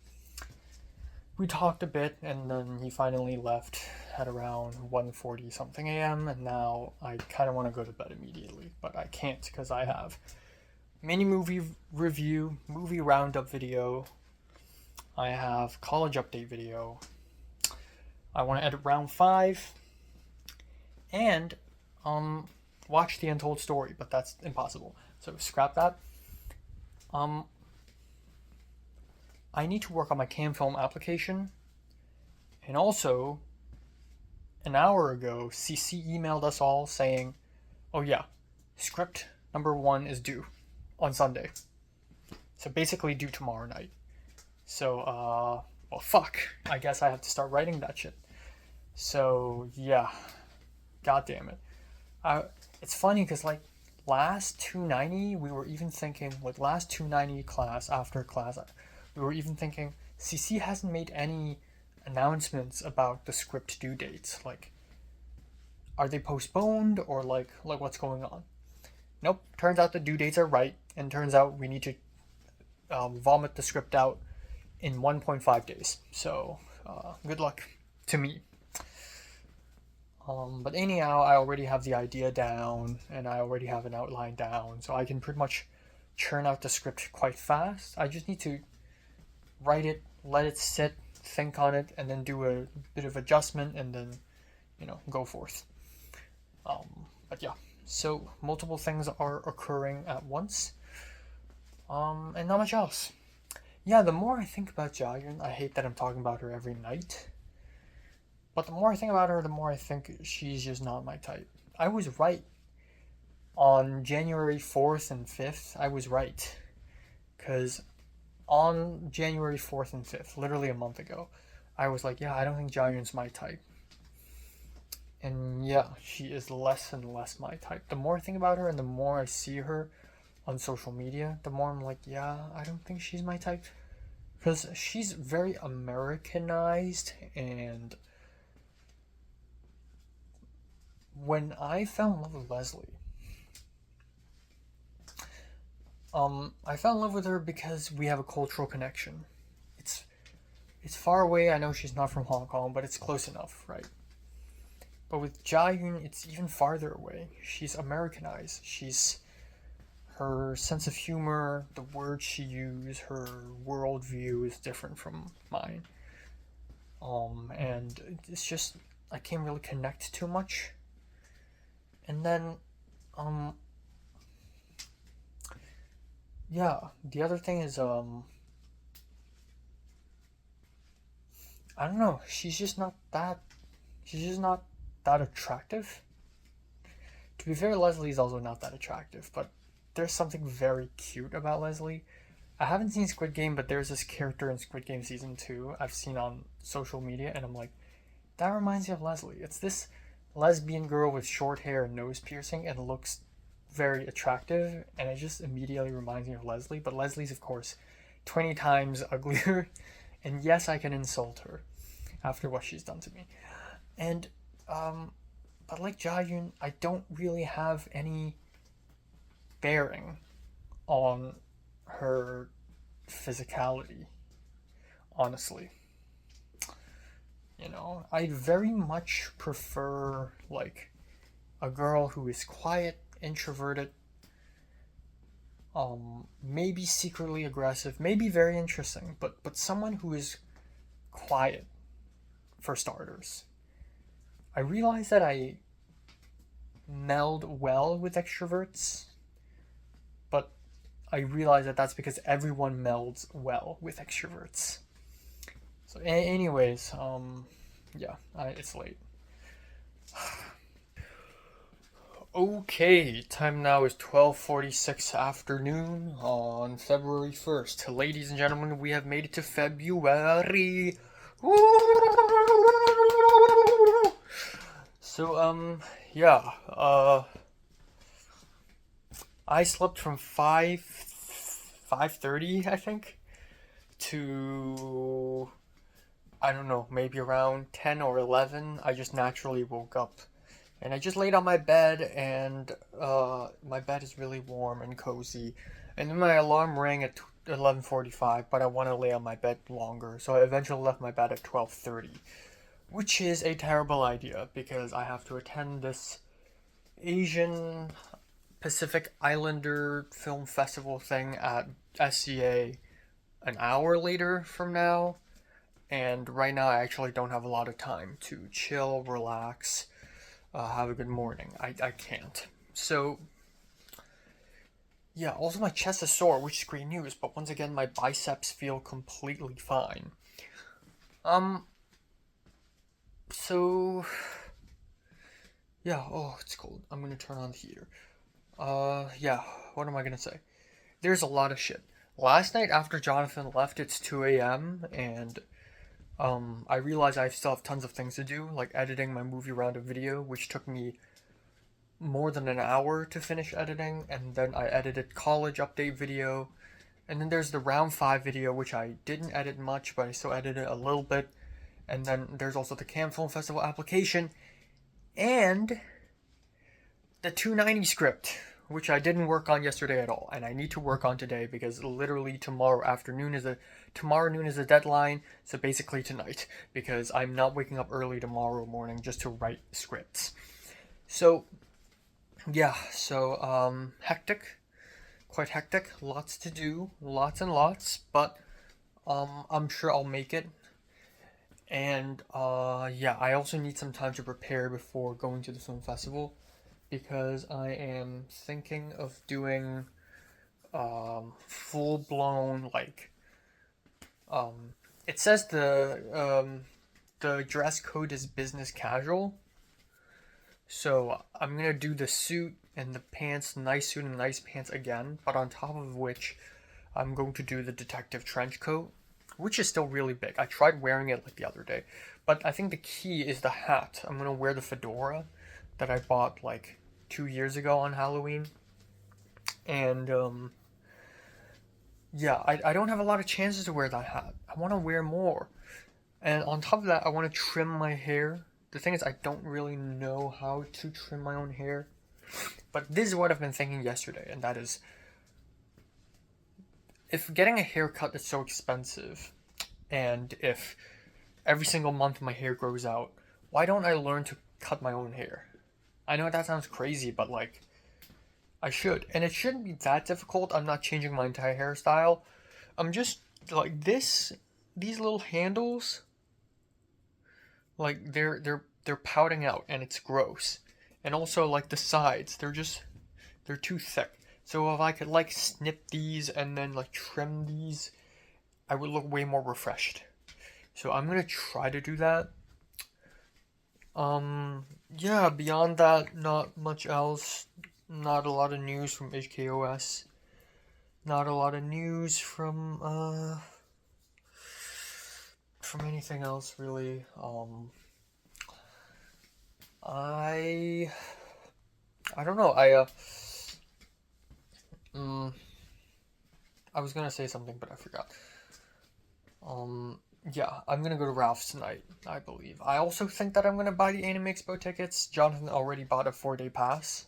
We talked a bit, and then he finally left at around 1:40 something a.m. And now I kind of want to go to bed immediately, but I can't because I have mini movie review, movie roundup video. I have college update video. I want to edit round 5, and watch The Untold Story, but that's impossible. So scrap that. I need to work on my CamFilm application. And also, an hour ago, CC emailed us all saying, oh yeah, script number 1 is due on Sunday. So basically due tomorrow night. So, well, fuck. I guess I have to start writing that shit. So, yeah. God damn it. It's funny because, like, last 290, we were even thinking, like, last 290 class, after class, we were even thinking, CC hasn't made any announcements about the script due dates. Like, are they postponed, or, like what's going on? Nope. Turns out the due dates are right, and turns out we need to vomit the script out in 1.5 days. So, good luck to me. But anyhow, I already have the idea down, and I already have an outline down, so I can pretty much churn out the script quite fast. I just need to write it, let it sit, think on it, and then do a bit of adjustment, and then, go forth. But yeah, so multiple things are occurring at once, and not much else. Yeah, the more I think about Jaehyun, I hate that I'm talking about her every night, but the more I think about her, the more I think she's just not my type. I was right. On January 4th and 5th, I was right. Because on January 4th and 5th, literally a month ago, I was like, yeah, I don't think Jaehyun's my type. And yeah, she is less and less my type. The more I think about her and the more I see her on social media, the more I'm like, yeah, I don't think she's my type. Because she's very Americanized, and when I fell in love with Leslie, I fell in love with her because we have a cultural connection. It's it's far away. I know she's not from Hong Kong, but it's close enough, right? But with Jiayun, it's even farther away. She's Americanized. She's her sense of humor, the words she uses, her worldview is different from mine. And it's just I can't really connect too much. And then, um, yeah, the other thing is, I don't know. She's just not that. She's just not that attractive. To be fair, Leslie's also not that attractive, but there's something very cute about Leslie. I haven't seen Squid Game, but there's this character in Squid Game season 2 I've seen on social media, and I'm like, that reminds me of Leslie. It's this lesbian girl with short hair and nose piercing and looks very attractive, and it just immediately reminds me of Leslie. But Leslie's, of course, 20 times uglier, and yes, I can insult her after what she's done to me. And, but like Jiayun, I don't really have any bearing on her physicality, honestly. You know, I very much prefer, like, a girl who is quiet, introverted, maybe secretly aggressive, maybe very interesting, but someone who is quiet, for starters. I realize that I meld well with extroverts, but I realize that that's because everyone melds well with extroverts. So, anyways, yeah, it's late. Okay, time now is 12:46 afternoon on February 1st. Ladies and gentlemen, we have made it to February. So, yeah, I slept from 5:30, I think, to, I don't know, maybe around 10 or 11. I just naturally woke up. And I just laid on my bed, and my bed is really warm and cozy. And then my alarm rang at 11:45, but I want to lay on my bed longer, so I eventually left my bed at 12:30, which is a terrible idea because I have to attend this Asian Pacific Islander Film Festival thing at SCA an hour later from now. And right now, I actually don't have a lot of time to chill, relax, have a good morning. I can't. So, yeah, also my chest is sore, which is great news, but once again, my biceps feel completely fine. Um, so, yeah, oh, it's cold. I'm gonna turn on the heater. Yeah, what am I gonna say? There's a lot of shit. Last night after Jonathan left, it's 2 a.m., and I realized I still have tons of things to do, like editing my movie roundup video, which took me more than an hour to finish editing, and then I edited college update video, and then there's the round 5 video, which I didn't edit much, but I still edited a little bit, and then there's also the Cannes Film Festival application, and the 290 script, which I didn't work on yesterday at all, and I need to work on today because literally tomorrow noon is a deadline, so basically tonight, because I'm not waking up early tomorrow morning just to write scripts. So, yeah, so, hectic, quite hectic, lots to do, lots and lots, but, I'm sure I'll make it. And, yeah, I also need some time to prepare before going to the film festival, because I am thinking of doing, full blown, like, it says the dress code is business casual. So I'm gonna do the suit and the pants, nice suit and nice pants again, but on top of which I'm going to do the detective trench coat, which is still really big. I tried wearing it like the other day, but I think the key is the hat. I'm gonna wear the fedora that I bought like 2 years ago on Halloween, and yeah, I don't have a lot of chances to wear that hat. I want to wear more. And on top of that, I want to trim my hair the thing is, I don't really know how to trim my own hair. But this is what I've been thinking yesterday, and that is, if getting a haircut is so expensive, and if every single month my hair grows out, why don't I learn to cut my own hair? I know that sounds crazy, but like, I should. And it shouldn't be that difficult. I'm not changing my entire hairstyle. I'm just, like, these little handles, like, they're pouting out, and it's gross. And also, like, the sides, they're too thick. So if I could, like, snip these and then, like, trim these, I would look way more refreshed. So I'm gonna try to do that. Yeah, beyond that, not much else. Not a lot of news from HKOS. Not a lot of news from anything else, really. I don't know. I was gonna say something, but I forgot. Yeah, I'm gonna go to Ralph's tonight, I believe. I also think that I'm gonna buy the Anime Expo tickets. Jonathan already bought a 4-day pass.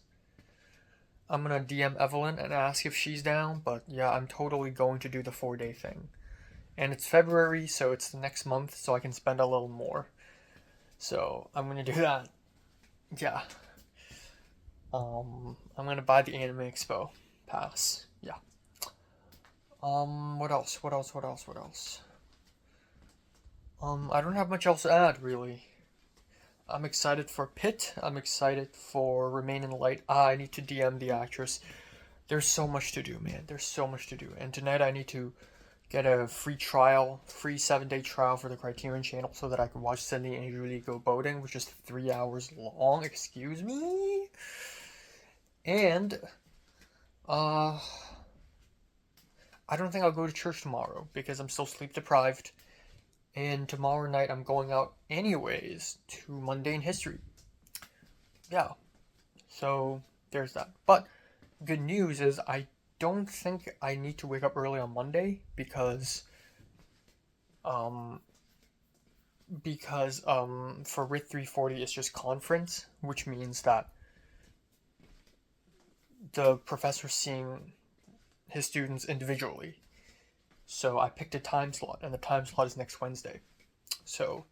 I'm gonna DM Evelyn and ask if she's down, but yeah, I'm totally going to do the 4-day thing. And it's February, so it's the next month, so I can spend a little more. So I'm gonna do that. Yeah. I'm gonna buy the Anime Expo pass. Yeah. What else? I don't have much else to add, really. I'm excited for Pit. I'm excited for Remain in the Light. I need to DM the actress. There's so much to do, man. There's so much to do. And tonight I need to get a free 7-day trial for the Criterion Channel so that I can watch Cindy and Julie go boating, which is 3 hours long. Excuse me? And, I don't think I'll go to church tomorrow because I'm still sleep deprived. And tomorrow night I'm going out anyways to Mundane History. Yeah. So there's that. But good news is I don't think I need to wake up early on Monday because for RIT 340 it's just conference, which means that the professor's seeing his students individually. So I picked a time slot, and the time slot is next Wednesday. So,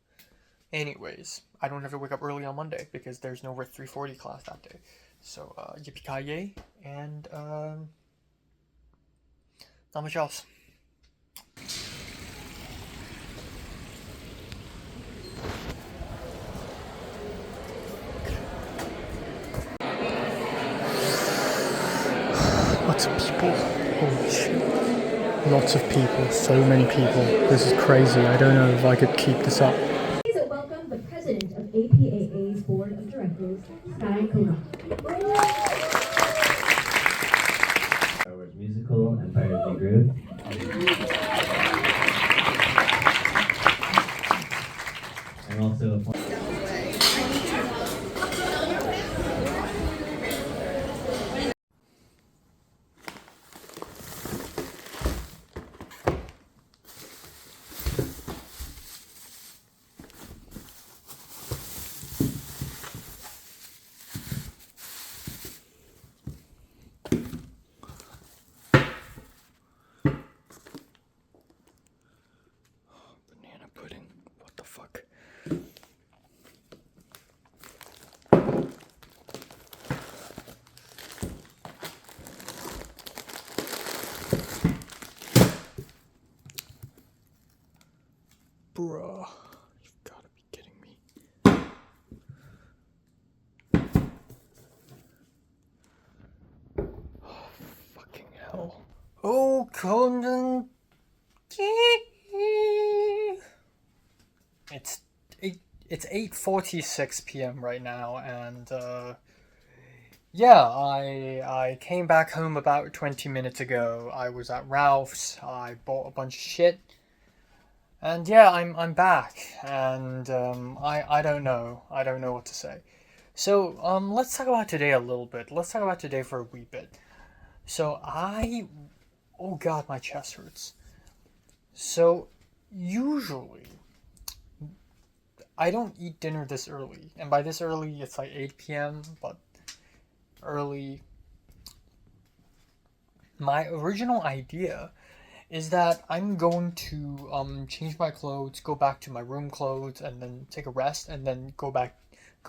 anyways, I don't have to wake up early on Monday because there's no RIT 340 class that day. So, yippee-ki-yay, and not much else. Lots of people. Holy shit. Lots of people. So many people. This is crazy. I don't know if I could keep this up. Please welcome the president of APAA's board of directors, Sky Koga. Star Wars musical, Empire of the Groove. I'm also a Banana pudding. What the fuck? Bruh. You've gotta be kidding me. Oh, fucking hell. Oh, Conan. It's 8:46 p.m. right now, and yeah, I came back home about 20 minutes ago. I was at Ralph's. I bought a bunch of shit, and yeah, I'm back, and I don't know what to say. So let's talk about today a little bit. Let's talk about today for a wee bit. So oh god, my chest hurts. So usually, I don't eat dinner this early. And by this early, it's like 8 p.m., but early. My original idea is that I'm going to change my clothes, go back to my room clothes, and then take a rest, and then go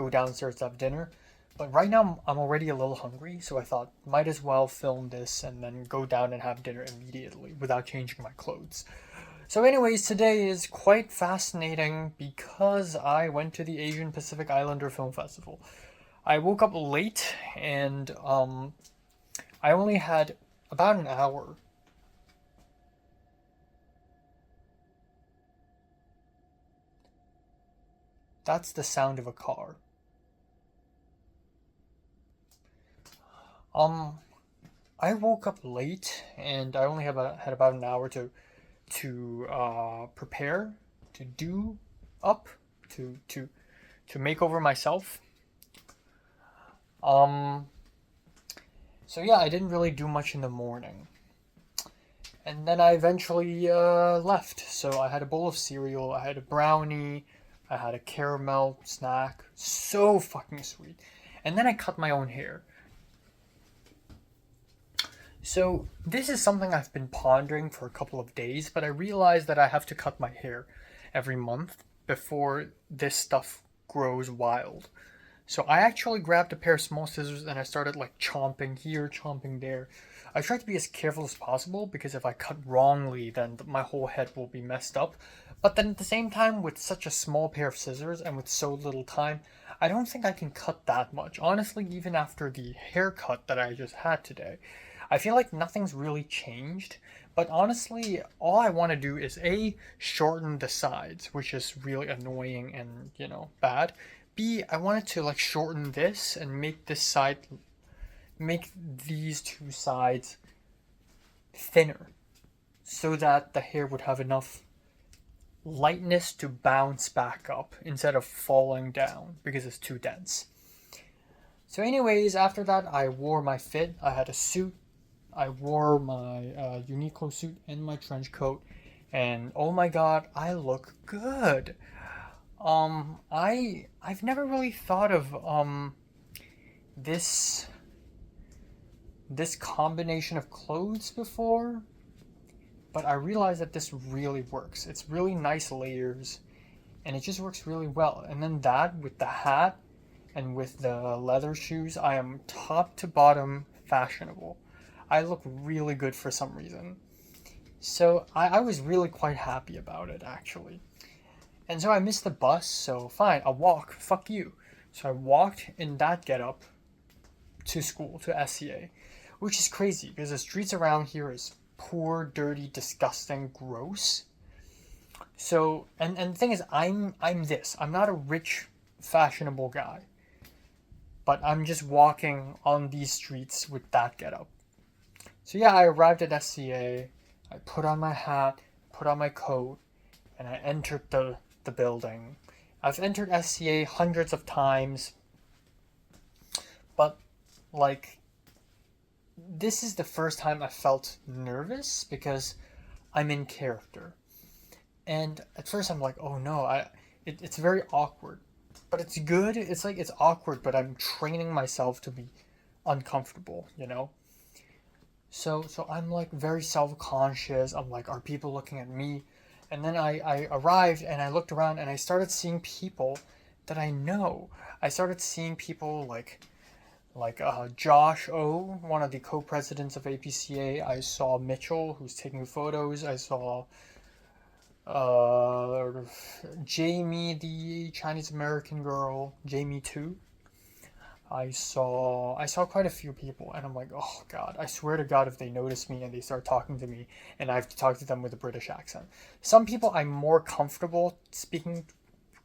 downstairs to have dinner. But right now I'm already a little hungry, so I thought might as well film this and then go down and have dinner immediately without changing my clothes. So anyways, today is quite fascinating because I went to the Asian Pacific Islander Film Festival. I woke up late and I only had about an hour. That's the sound of a car. I woke up late and I only had about an hour to prepare, to do up, to make over myself. So yeah, I didn't really do much in the morning. And then I eventually left. So I had a bowl of cereal, I had a brownie, I had a caramel snack. So fucking sweet. And then I cut my own hair. So this is something I've been pondering for a couple of days, but I realized that I have to cut my hair every month before this stuff grows wild. So I actually grabbed a pair of small scissors and I started like chomping here, chomping there. I tried to be as careful as possible because if I cut wrongly, then my whole head will be messed up. But then at the same time, with such a small pair of scissors and with so little time, I don't think I can cut that much. Honestly, even after the haircut that I just had today, I feel like nothing's really changed. But honestly, all I want to do is A, shorten the sides, which is really annoying and, bad. B, I wanted to like shorten this and make these two sides thinner so that the hair would have enough lightness to bounce back up instead of falling down because it's too dense. So anyways, after that I wore my fit. I had a suit. I wore my Uniqlo suit and my trench coat, and oh my god, I look good. I've never really thought of this combination of clothes before, but I realized that this really works. It's really nice layers, and it just works really well. And then that with the hat and with the leather shoes, I am top to bottom fashionable. I look really good for some reason. So I was really quite happy about it, actually. And so I missed the bus, so fine, I'll walk. Fuck you. So I walked in that getup to school, to SCA, which is crazy because the streets around here is poor, dirty, disgusting, gross. So, and the thing is, I'm this. I'm not a rich, fashionable guy, but I'm just walking on these streets with that getup. So yeah, I arrived at SCA. I put on my hat, put on my coat, and I entered the building. I've entered SCA hundreds of times, but like this is the first time I felt nervous because I'm in character. And at first I'm like, oh no, it's very awkward. But it's good. It's like it's awkward, but I'm training myself to be uncomfortable, So I'm like very self-conscious. I'm like, are people looking at me? And then I arrived and I looked around and I started seeing people that I know. I started seeing people like Josh O, one of the co-presidents of APCA. I saw Mitchell, who's taking photos. I saw Jamie, the Chinese American girl, Jamie too. I saw quite a few people, and I'm like, oh god, I swear to god if they notice me and they start talking to me and I have to talk to them with a British accent. Some people I'm more comfortable speaking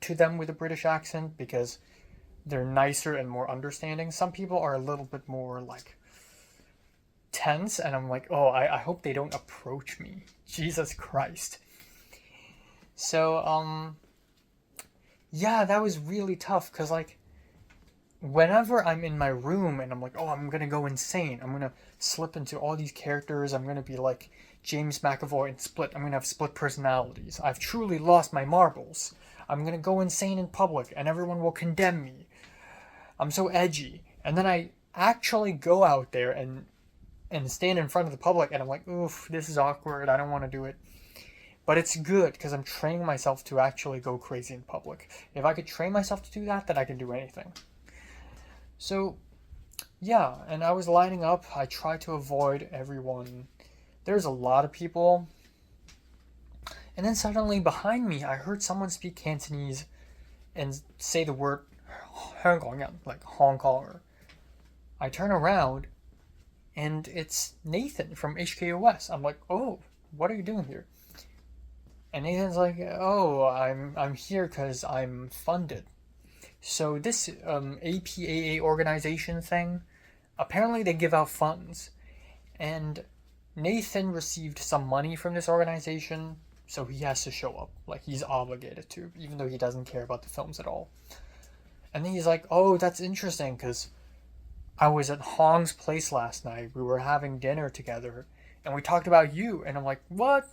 to them with a British accent because they're nicer and more understanding. Some people are a little bit more like tense, and I'm like, oh, I hope they don't approach me. Jesus Christ. So yeah, that was really tough because like whenever I'm in my room and I'm like, oh, I'm gonna go insane, I'm gonna slip into all these characters, I'm gonna be like James McAvoy in Split, I'm gonna have split personalities, I've truly lost my marbles, I'm gonna go insane in public and everyone will condemn me. I'm so edgy. And then I actually go out there and stand in front of the public and I'm like, oof, this is awkward. I don't want to do it. But it's good because I'm training myself to actually go crazy in public. If I could train myself to do that, then I can do anything. So, yeah, and I was lining up. I tried to avoid everyone. There's a lot of people. And then suddenly behind me, I heard someone speak Cantonese and say the word 香港人, like Hong Konger. I turn around and it's Nathan from HKOS. I'm like, oh, what are you doing here? And Nathan's like, oh, I'm here because I'm funded. So this APAA organization thing, apparently they give out funds. And Nathan received some money from this organization, so he has to show up. Like, he's obligated to, even though he doesn't care about the films at all. And then he's like, oh, that's interesting, because I was at Hong's place last night. We were having dinner together, and we talked about you. And I'm like, what?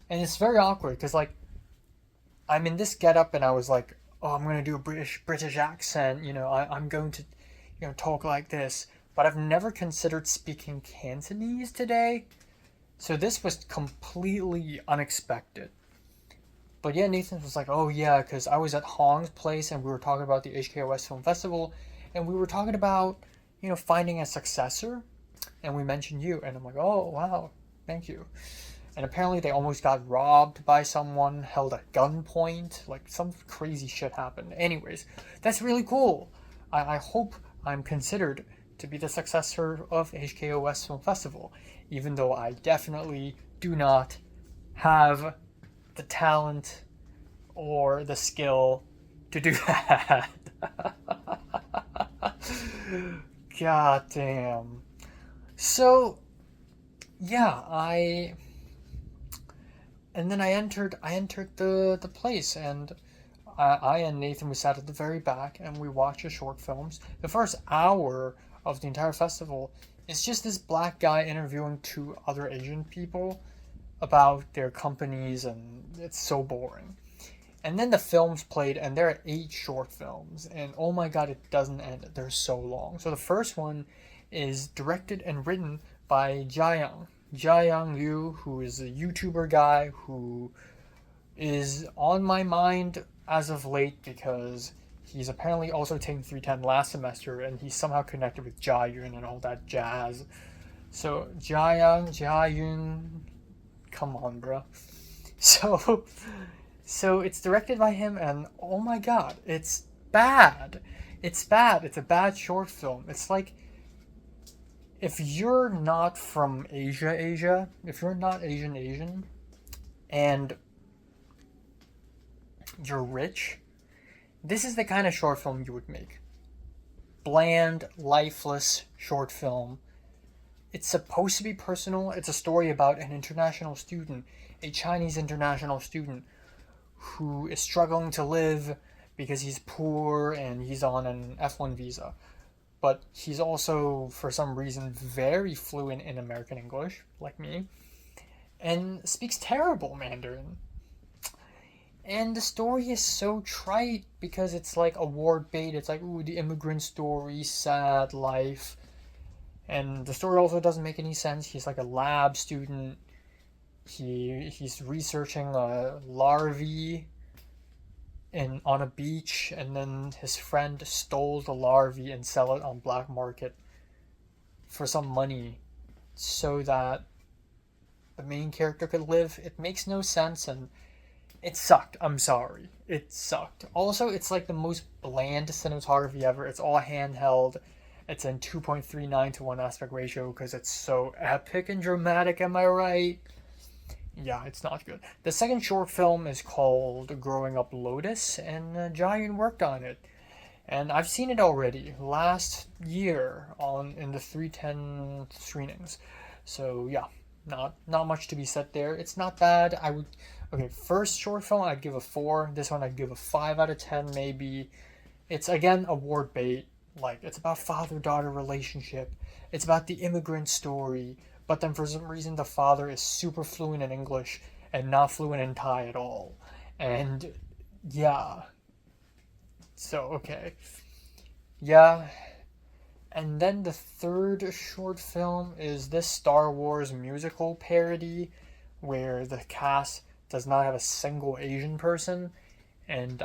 And it's very awkward, because, like, I'm in this getup, and I was like, oh, I'm going to do a British accent. You know, I'm going to, you know, talk like this. But I've never considered speaking Cantonese today. So this was completely unexpected. But yeah, Nathan was like, oh yeah, because I was at Hong's place and we were talking about the HKOS Film Festival. And we were talking about, you know, finding a successor. And we mentioned you. And I'm like, oh, wow, thank you. And apparently they almost got robbed by someone, held at gunpoint. Like, some crazy shit happened. Anyways, that's really cool. I hope I'm considered to be the successor of HKOS Film Festival, even though I definitely do not have the talent or the skill to do that. God damn. So, yeah, and then I entered the place, and I and Nathan, we sat at the very back and we watched the short films. The first hour of the entire festival is just this black guy interviewing two other Asian people about their companies, and it's so boring. And then the films played, and there are 8 short films, and oh my god, it doesn't end. They're so long. So the first one is directed and written by Jiayang Liu, who is a YouTuber guy who is on my mind as of late because he's apparently also taking 310 last semester, and he's somehow connected with Jia Yun and all that jazz. So Jia Yun, come on, bro. So it's directed by him, and oh my god, it's bad. It's bad. It's a bad short film. It's like, if you're not from Asia, if you're not Asian, and you're rich, this is the kind of short film you would make. Bland, lifeless short film. It's supposed to be personal. It's a story about an international student, a Chinese international student, who is struggling to live because he's poor and he's on an F1 visa. But he's also, for some reason, very fluent in American English, like me, and speaks terrible Mandarin. And the story is so trite because it's like award bait. It's like, ooh, the immigrant story, sad life. And the story also doesn't make any sense. He's like a lab student. He's researching larvae on a beach, and then his friend stole the larvae and sell it on black market for some money so that the main character could live. It makes no sense, and it sucked. I'm sorry. It sucked. Also, it's like the most bland cinematography ever. It's all handheld. It's in 2.39 to 1 aspect ratio because it's so epic and dramatic, am I right? Yeah, it's not good. The second short film is called Growing Up Lotus, and Jiayun worked on it. And I've seen it already last year in the 310 screenings. So yeah, not much to be said there. It's not bad. Okay, first short film I'd give a 4. This one I'd give a 5 out of 10 maybe. It's again award bait. Like, it's about father-daughter relationship. It's about the immigrant story. But then for some reason the father is super fluent in English and not fluent in Thai at all. And yeah. So, okay. Yeah. And then the third short film is this Star Wars musical parody where the cast does not have a single Asian person. And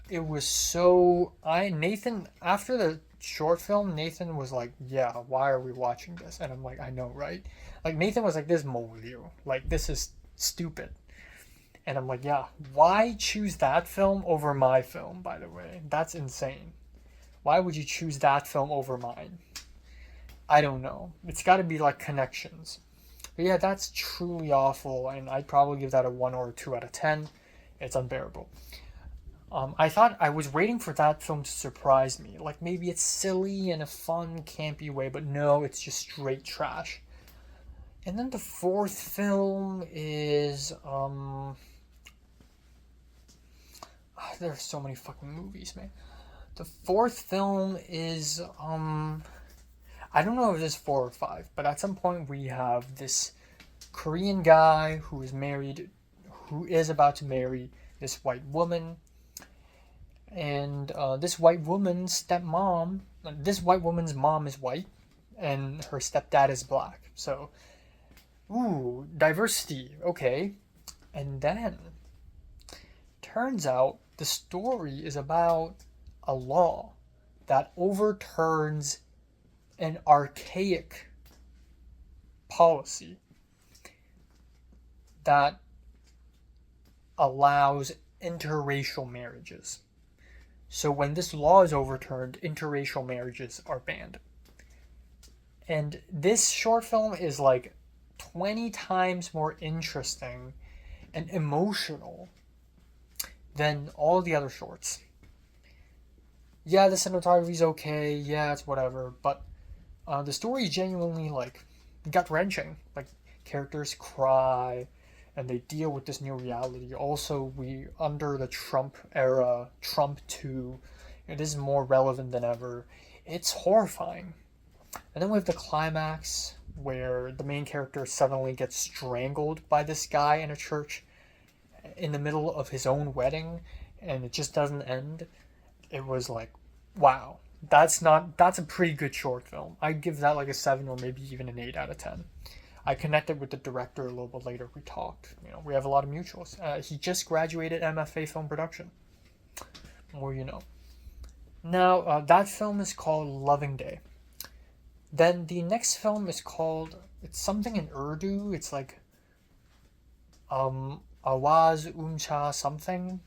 it was so. Nathan, after the short film, Nathan was like, yeah, why are we watching this? And I'm like, I know, right? Like, Nathan was like, this Liu. Like, this is stupid. And I'm like, yeah, why choose that film over my film, by the way? That's insane. Why would you choose that film over mine? I don't know. It's got to be like connections. But yeah, that's truly awful, and I'd probably give that a 1 or a 2 out of 10. It's unbearable. I thought I was waiting for that film to surprise me. Like maybe it's silly in a fun, campy way, but no, it's just straight trash. And then the fourth film is there's so many fucking movies, man. The fourth film is I don't know if this is 4 or 5, but at some point we have this Korean guy who is about to marry this white woman, and this white woman's mom is white, and her stepdad is black. So, ooh, diversity, okay. And then turns out the story is about a law that overturns an archaic policy that allows interracial marriages. So when this law is overturned, interracial marriages are banned. And this short film is like 20 times more interesting and emotional than all the other shorts. Yeah, the cinematography is okay, yeah, it's whatever, but the story is genuinely like gut-wrenching. Like characters cry, and they deal with this new reality. Also, we under the Trump era, Trump 2, it is more relevant than ever. It's horrifying. And then we have the climax where the main character suddenly gets strangled by this guy in a church in the middle of his own wedding, and it just doesn't end. It was like, wow, that's a pretty good short film. I'd give that like a 7 or maybe even an 8 out of 10. I connected with the director a little bit later. We talked. We have a lot of mutuals. He just graduated MFA film production. More you know. Now, that film is called Loving Day. Then the next film is called, it's something in Urdu. It's like Awaz Uncha something.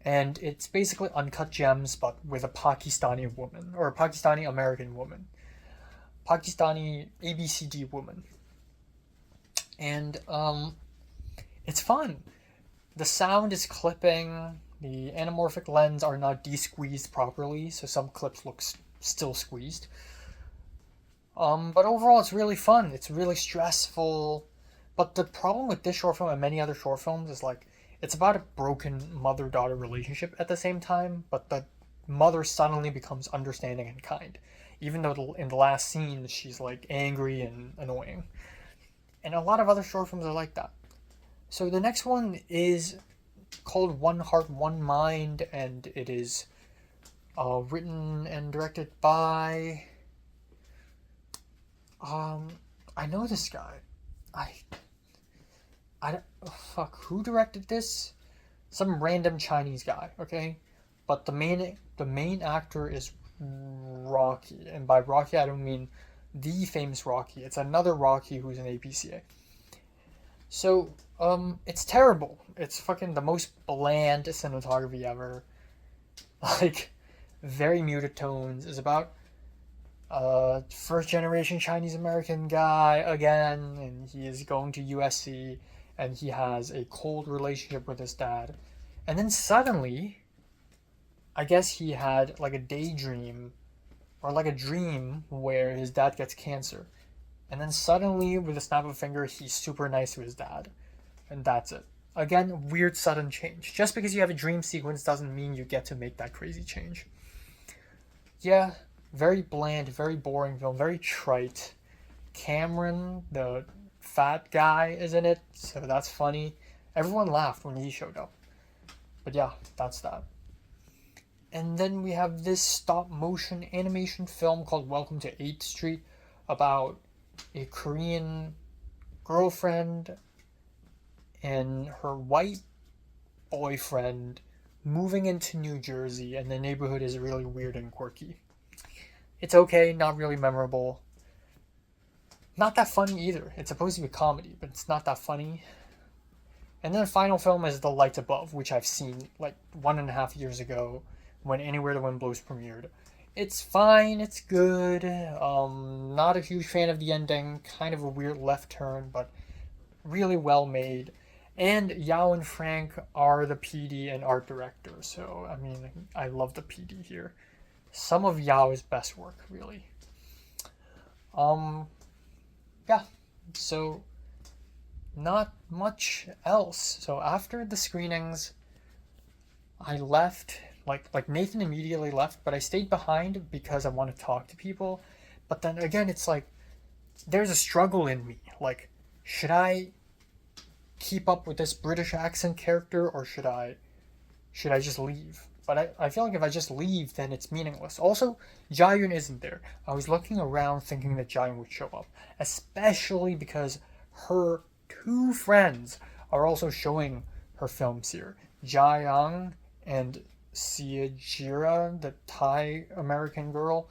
And it's basically Uncut Gems, but with a Pakistani woman, or a Pakistani American woman. Pakistani ABCD woman. And it's fun. The sound is clipping. The anamorphic lens are not de-squeezed properly, so some clips look still squeezed. But overall, it's really fun. It's really stressful. But the problem with this short film and many other short films is like, it's about a broken mother-daughter relationship at the same time, but the mother suddenly becomes understanding and kind. Even though in the last scene, she's like angry and annoying. And a lot of other short films are like that. So the next one is called One Heart, One Mind, and it is written and directed by... I know this guy. Who directed this? Some random Chinese guy, okay? But the main actor is Rocky, and by Rocky I don't mean the famous Rocky. It's another Rocky who's an APCA. So, it's terrible. It's fucking the most bland cinematography ever. Like, very muted tones. It's about first generation Chinese American guy again, and he is going to USC, and he has a cold relationship with his dad. And then suddenly, I guess he had like a daydream or like a dream where his dad gets cancer. And then suddenly, with a snap of a finger, he's super nice to his dad. And that's it. Again, weird sudden change. Just because you have a dream sequence doesn't mean you get to make that crazy change. Yeah, very bland, very boring film, very trite. Cameron, the fat guy, is in it, so that's funny. Everyone laughed when he showed up. But yeah, that's that. And then we have this stop motion animation film called Welcome to 8th Street about a Korean girlfriend and her white boyfriend moving into New Jersey, and the neighborhood is really weird and quirky. It's okay, not really memorable. Not that funny either. It's supposed to be a comedy, but it's not that funny. And then the final film is The Light Above, which I've seen like 1.5 years ago when Anywhere the Wind Blows premiered. It's fine, it's good. Not a huge fan of the ending. Kind of a weird left turn, but really well made. And Yao and Frank are the PD and art director, so I mean, I love the PD here. Some of Yao's best work, really. Yeah, so not much else. So after the screenings, I left, like Nathan immediately left, but I stayed behind because I want to talk to people. But then again, it's like, there's a struggle in me. Like, should I keep up with this British accent character, or should I just leave? But I feel like if I just leave, then it's meaningless. Also, Jaeyoon isn't there. I was looking around thinking that Jaeyoon would show up, especially because her 2 friends are also showing her films here. Jaeyoung and Siajira, the Thai American girl.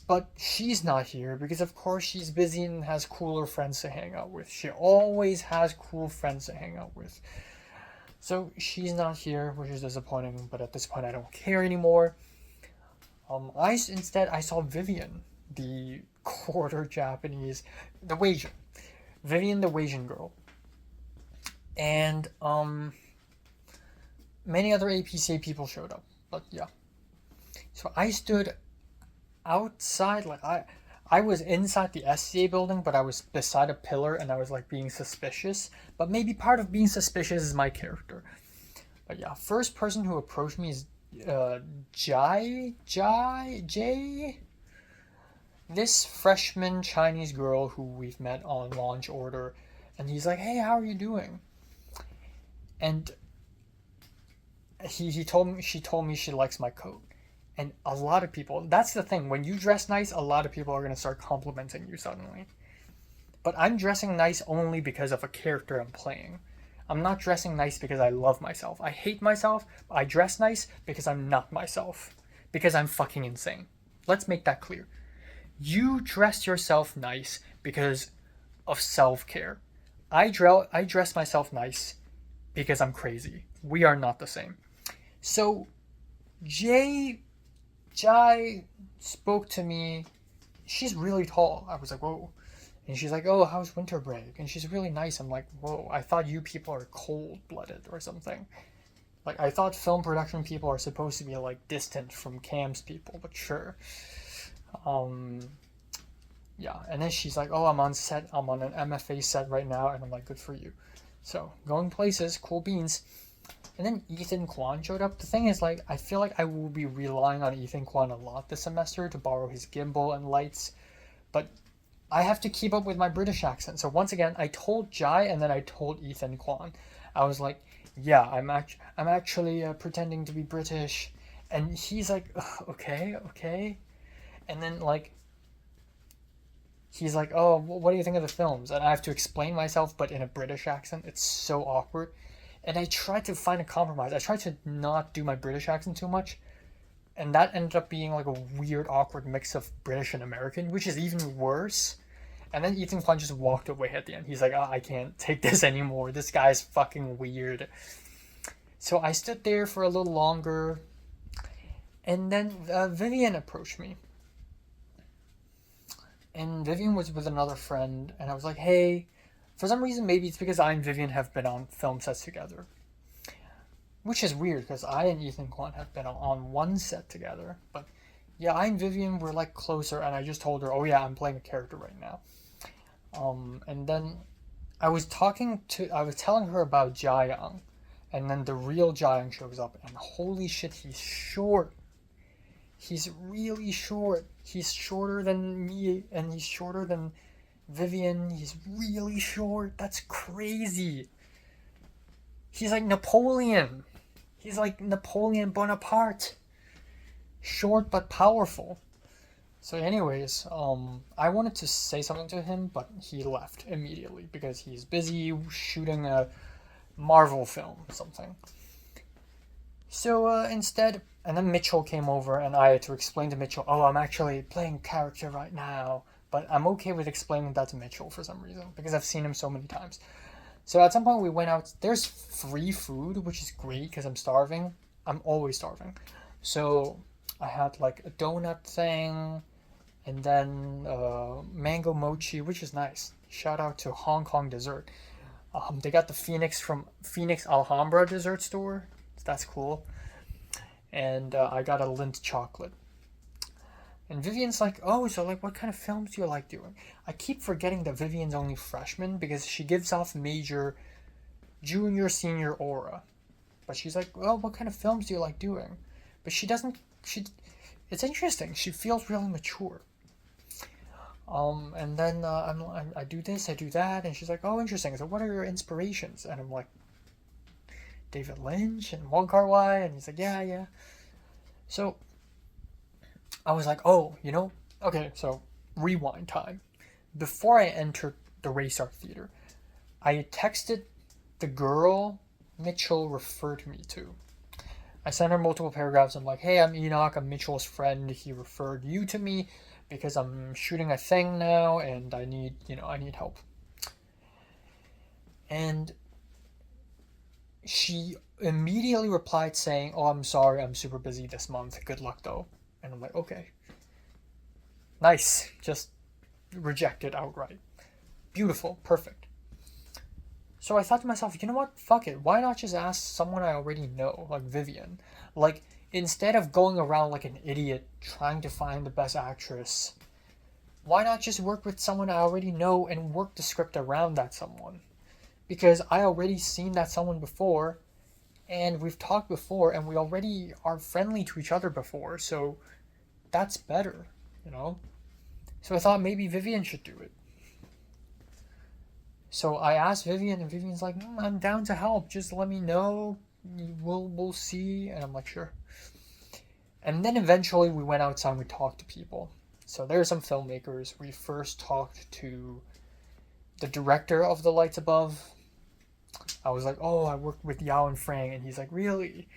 But she's not here because, of course, she's busy and has cooler friends to hang out with. She always has cool friends to hang out with. So she's not here, which is disappointing, but at this point I don't care anymore. Instead I saw Vivian, the quarter Japanese, the Weijin. Vivian, the Weijin girl. And many other APCA people showed up, but yeah. So I stood outside, like I was inside the SCA building, but I was beside a pillar and I was like being suspicious. But maybe part of being suspicious is my character. But yeah, first person who approached me is Jai, this freshman Chinese girl who we've met on Launch Order, and he's like, "Hey, how are you doing?" And she told me she likes my coat. And a lot of people, that's the thing, when you dress nice, a lot of people are going to start complimenting you suddenly. But I'm dressing nice only because of a character I'm playing. I'm not dressing nice because I love myself. I hate myself, but I dress nice because I'm not myself. Because I'm fucking insane. Let's make that clear. You dress yourself nice because of self-care. I dress myself nice because I'm crazy. We are not the same. So, Jai spoke to me. She's really tall. I was like, whoa. And she's like, oh, how's winter break? And she's really nice. I'm like, whoa, I thought you people are cold-blooded or something. Like, I thought film production people are supposed to be, like, distant from cams people, but sure. Yeah, and then she's like, oh, I'm on set. I'm on an MFA set right now. And I'm like, good for you. So, going places, cool beans. And then Ethan Kwan showed up. The thing is, like, I feel like I will be relying on Ethan Kwan a lot this semester to borrow his gimbal and lights. But I have to keep up with my British accent. So once again, I told Jai and then I told Ethan Kwan. I was like, yeah, I'm actually pretending to be British. And he's like, okay. And then, like, he's like, oh, what do you think of the films? And I have to explain myself, but in a British accent. It's so awkward. And I tried to find a compromise. I tried to not do my British accent too much. And that ended up being like a weird, awkward mix of British and American, which is even worse. And then Ethan Kwan just walked away at the end. He's like, oh, I can't take this anymore. This guy's fucking weird. So I stood there for a little longer. And then Vivian approached me. And Vivian was with another friend. And I was like, hey, for some reason, maybe it's because I and Vivian have been on film sets together. Which is weird, because I and Ethan Kwan have been on one set together. But yeah, I and Vivian were like closer, and I just told her, oh yeah, I'm playing a character right now. And then I was telling her about Jaeyoung, and then the real Jaeyoung shows up, and holy shit, he's short. He's really short. He's shorter than me, and he's shorter than Vivian. He's really short. That's crazy. He's like Napoleon. He's like Napoleon Bonaparte. Short but powerful. So anyways, I wanted to say something to him, but he left immediately because he's busy shooting a Marvel film or something. So instead, and then Mitchell came over and I had to explain to Mitchell, oh, I'm actually playing character right now. But I'm okay with explaining that to Mitchell for some reason because I've seen him so many times. So at some point we went out. There's free food, which is great because I'm starving. I'm always starving. So I had like a donut thing and then mango mochi, which is nice. Shout out to Hong Kong Dessert. They got the Phoenix Alhambra dessert store. That's cool. And I got a Lindt chocolate. And Vivian's like, oh, so like what kind of films do you like doing? I keep forgetting that Vivian's only freshman because she gives off major junior, senior aura. But she's like, well, what kind of films do you like doing? But she doesn't, it's interesting. She feels really mature. And then I do this, I do that. And she's like, oh, interesting. So what are your inspirations? And I'm like, David Lynch and Wong Kar-wai. And he's like, yeah. So I was like, oh, okay, so rewind time. Before I entered the Race Art Theater, I texted the girl Mitchell referred me to. I sent her multiple paragraphs. I'm like, hey, I'm Enoch, I'm Mitchell's friend. He referred you to me because I'm shooting a thing now and I need help. And she immediately replied saying, oh, I'm sorry, I'm super busy this month. Good luck though. And I'm like, okay. Nice. Just rejected outright. Beautiful. Perfect. So I thought to myself, you know what? Fuck it. Why not just ask someone I already know, like Vivian? Like, instead of going around like an idiot trying to find the best actress, why not just work with someone I already know and work the script around that someone? Because I already seen that someone before, and we've talked before, and we already are friendly to each other before, so that's better, So I thought maybe Vivian should do it. So I asked Vivian, and Vivian's like, I'm down to help. Just let me know. We'll see. And I'm like, sure. And then eventually we went outside and we talked to people. So there are some filmmakers. We first talked to the director of The Lights Above. I was like, oh, I worked with Yao and Frank. And he's like, really?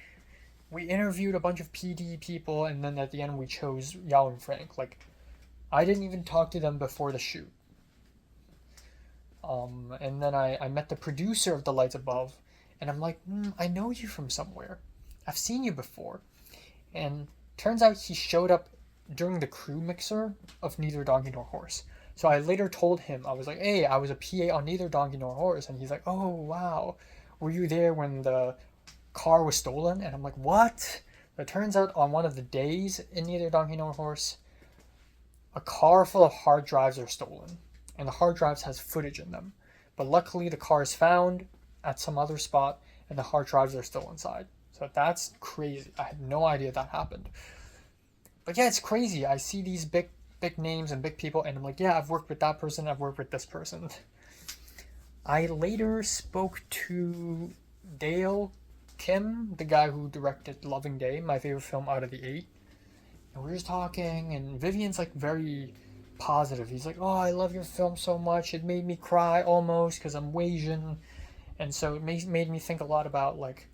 We interviewed a bunch of PD people, and then at the end we chose Yao and Frank. Like, I didn't even talk to them before the shoot. And then I met the producer of The Lights Above, and I'm like, I know you from somewhere. I've seen you before. And turns out he showed up during the crew mixer of Neither Donkey Nor Horse. So I later told him, I was like, hey, I was a PA on Neither Donkey Nor Horse. And he's like, oh, wow. Were you there when the car was stolen? And I'm like, what? But it turns out on one of the days in Neither Donkey Nor Horse, a car full of hard drives are stolen. And the hard drives has footage in them. But luckily the car is found at some other spot and the hard drives are still inside. So that's crazy. I had no idea that happened. But yeah, it's crazy. I see these big names and big people and I'm like, yeah, I've worked with that person, I've worked with this person. I later spoke to Dale Kim, the guy who directed Loving Day, my favorite film out of the 8. And we were just talking and Vivian's like very positive. He's like, oh, I love your film so much. It made me cry almost because I'm Asian. And so it made me think a lot about like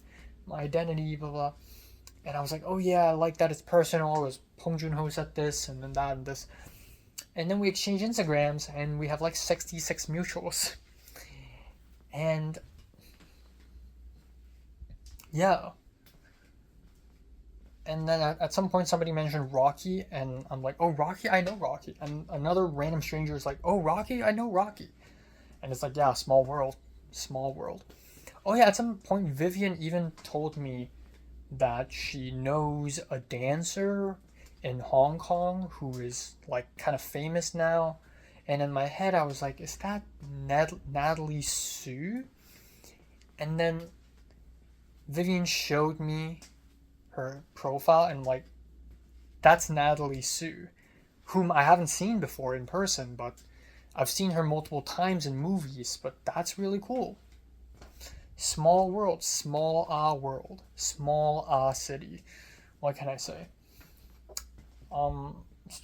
my identity, blah, blah. And I was like, oh yeah, I like that it's personal. It was Pong Joon-ho said this and then that and this. And then we exchange Instagrams and we have like 66 mutuals. And yeah. And then at some point somebody mentioned Rocky and I'm like, oh, Rocky? I know Rocky. And another random stranger is like, oh, Rocky? I know Rocky. And it's like, yeah, small world. Oh yeah, at some point Vivian even told me that she knows a dancer in Hong Kong who is like kind of famous now. And in my head I was like, is that Natalie Sue? And then Vivian showed me her profile and like, that's Natalie Sue, whom I haven't seen before in person, but I've seen her multiple times in movies, but that's really cool. Small world, small world, small city. What can I say?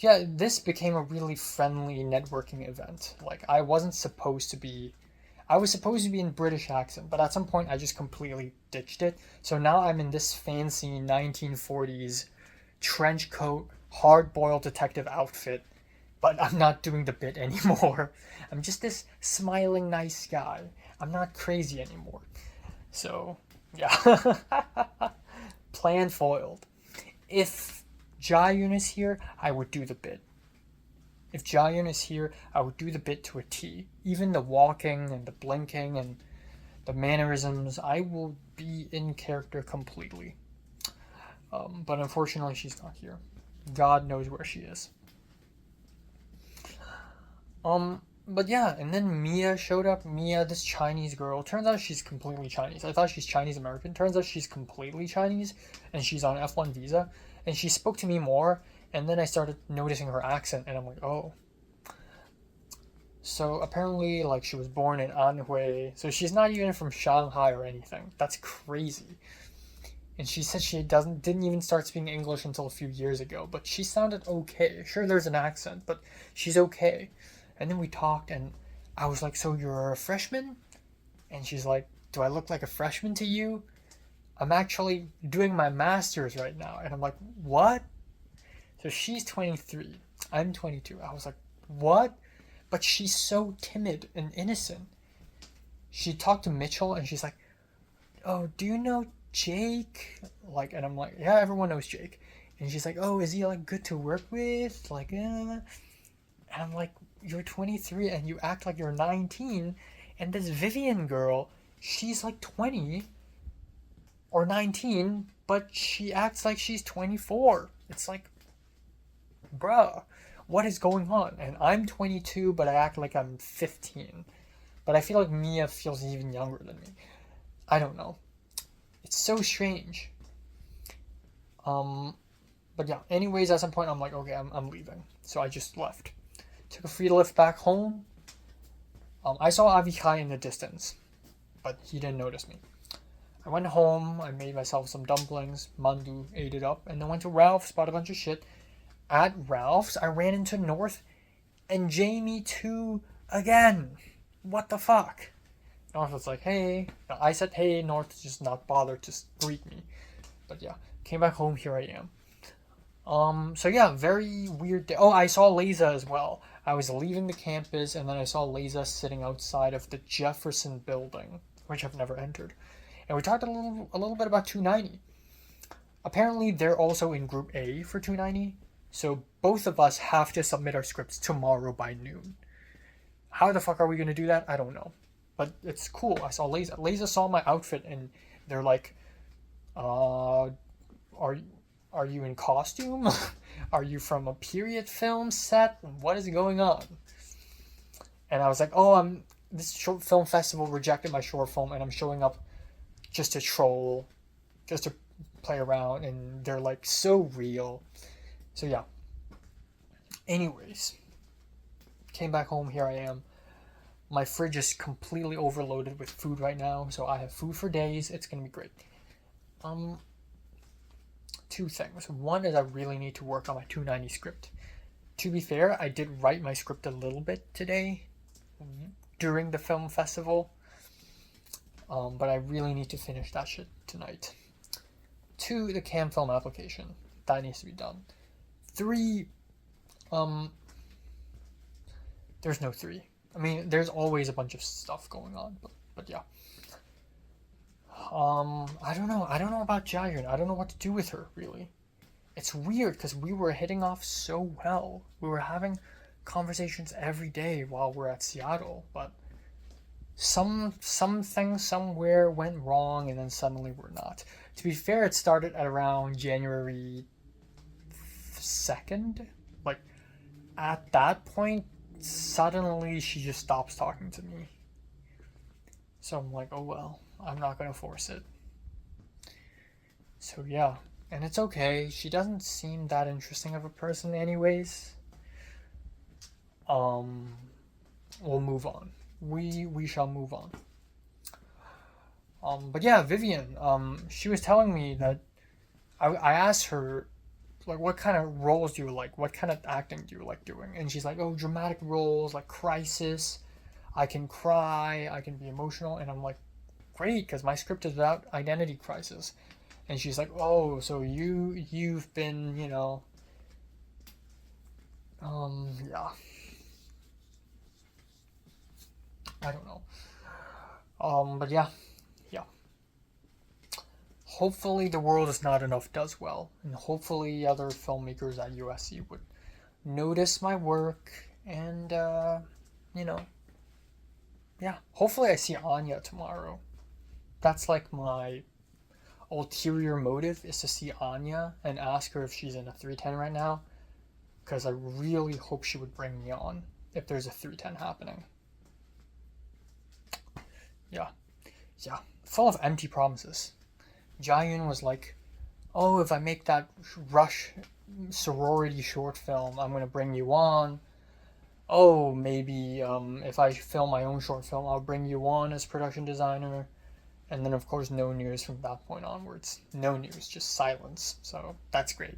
Yeah, this became a really friendly networking event. Like, I was supposed to be in British accent, but at some point I just completely ditched it. So now I'm in this fancy 1940s trench coat, hard-boiled detective outfit, but I'm not doing the bit anymore. I'm just this smiling nice guy. I'm not crazy anymore. So, yeah. Plan foiled. If Jayun is here, I would do the bit. If Jayun is here, I would do the bit to a T. Even the walking and the blinking and the mannerisms, I will be in character completely. But unfortunately, she's not here. God knows where she is. But yeah, and then Mia showed up. Mia, this Chinese girl. Turns out she's completely Chinese. I thought she's Chinese American. Turns out she's completely Chinese, and she's on F1 visa. And she spoke to me more, and then I started noticing her accent, and I'm like, oh. So apparently, like, she was born in Anhui, so she's not even from Shanghai or anything. That's crazy. And she said she didn't even start speaking English until a few years ago, but she sounded okay. Sure, there's an accent, but she's okay. And then we talked, and I was like, so you're a freshman? And she's like, do I look like a freshman to you? I'm actually doing my master's right now. And I'm like, what? So she's 23. I'm 22. I was like, what? But she's so timid and innocent. She talked to Mitchell, and she's like, oh, do you know Jake? Like, and I'm like, yeah, everyone knows Jake. And she's like, oh, is he, like, good to work with? Like, And I'm like, you're 23 and you act like you're 19, and this Vivian girl, she's like 20 or 19, but she acts like she's 24. It's like, bruh, what is going on? And I'm 22, but I act like I'm 15. But I feel like Mia feels even younger than me. I don't know. It's so strange. But yeah, anyways, at some point I'm like, okay, I'm leaving. So I just left. Took a free lift back home. I saw Avichai in the distance, but he didn't notice me. I went home, I made myself some dumplings, Mandu ate it up, and then went to Ralph's, bought a bunch of shit. At Ralph's, I ran into North and Jamie too again. What the fuck? North was like, hey. I said, hey. North just not bothered to greet me. But yeah, came back home, here I am. So yeah, very weird day. Oh, I saw Leza as well. I was leaving the campus, and then I saw Leza sitting outside of the Jefferson building, which I've never entered. And we talked a little bit about 290. Apparently, they're also in Group A for 290, so both of us have to submit our scripts tomorrow by noon. How the fuck are we gonna do that? I don't know. But it's cool. I saw Leza. Leza saw my outfit, and they're like, are you in costume? Are you from a period film set? What is going on? And I was like, oh, this short film festival rejected my short film, and I'm showing up just to troll, just to play around, and they're like so real. So yeah. Anyways, came back home, here I am. My fridge is completely overloaded with food right now, so I have food for days. It's gonna be great. Two things. One is I really need to work on my 290 script. To be fair, I did write my script a little bit today during the film festival, but I really need to finish that shit tonight. 2, the cam film application. That needs to be done. 3, there's no 3. I mean, there's always a bunch of stuff going on, but yeah. I don't know. I don't know about Jayun. I don't know what to do with her, really. It's weird because we were hitting off so well. We were having conversations every day while we're at Seattle, but something somewhere went wrong, and then suddenly we're not. To be fair, it started at around January 2nd. Like, at that point, suddenly she just stops talking to me. So I'm like, oh well, I'm not gonna force it. So yeah, and it's okay. She doesn't seem that interesting of a person anyways. We'll move on. We shall move on. But yeah, Vivian, she was telling me that I asked her, like, what kind of roles do you like? What kind of acting do you like doing? And she's like, oh, dramatic roles, like crisis. I can cry, I can be emotional. And I'm like, great, because my script is about identity crisis. And she's like, oh, so you've been, yeah. I don't know. But yeah. Hopefully the world is not enough does well, and hopefully other filmmakers at USC would notice my work, and yeah. Hopefully I see Anya tomorrow. That's like my ulterior motive, is to see Anya and ask her if she's in a 310 right now, because I really hope she would bring me on if there's a 310 happening. Yeah, full of empty promises. Jayun was like, oh, if I make that Rush sorority short film, I'm gonna bring you on. Oh, maybe if I film my own short film, I'll bring you on as production designer. And then, of course, no news from that point onwards. No news, just silence. So that's great.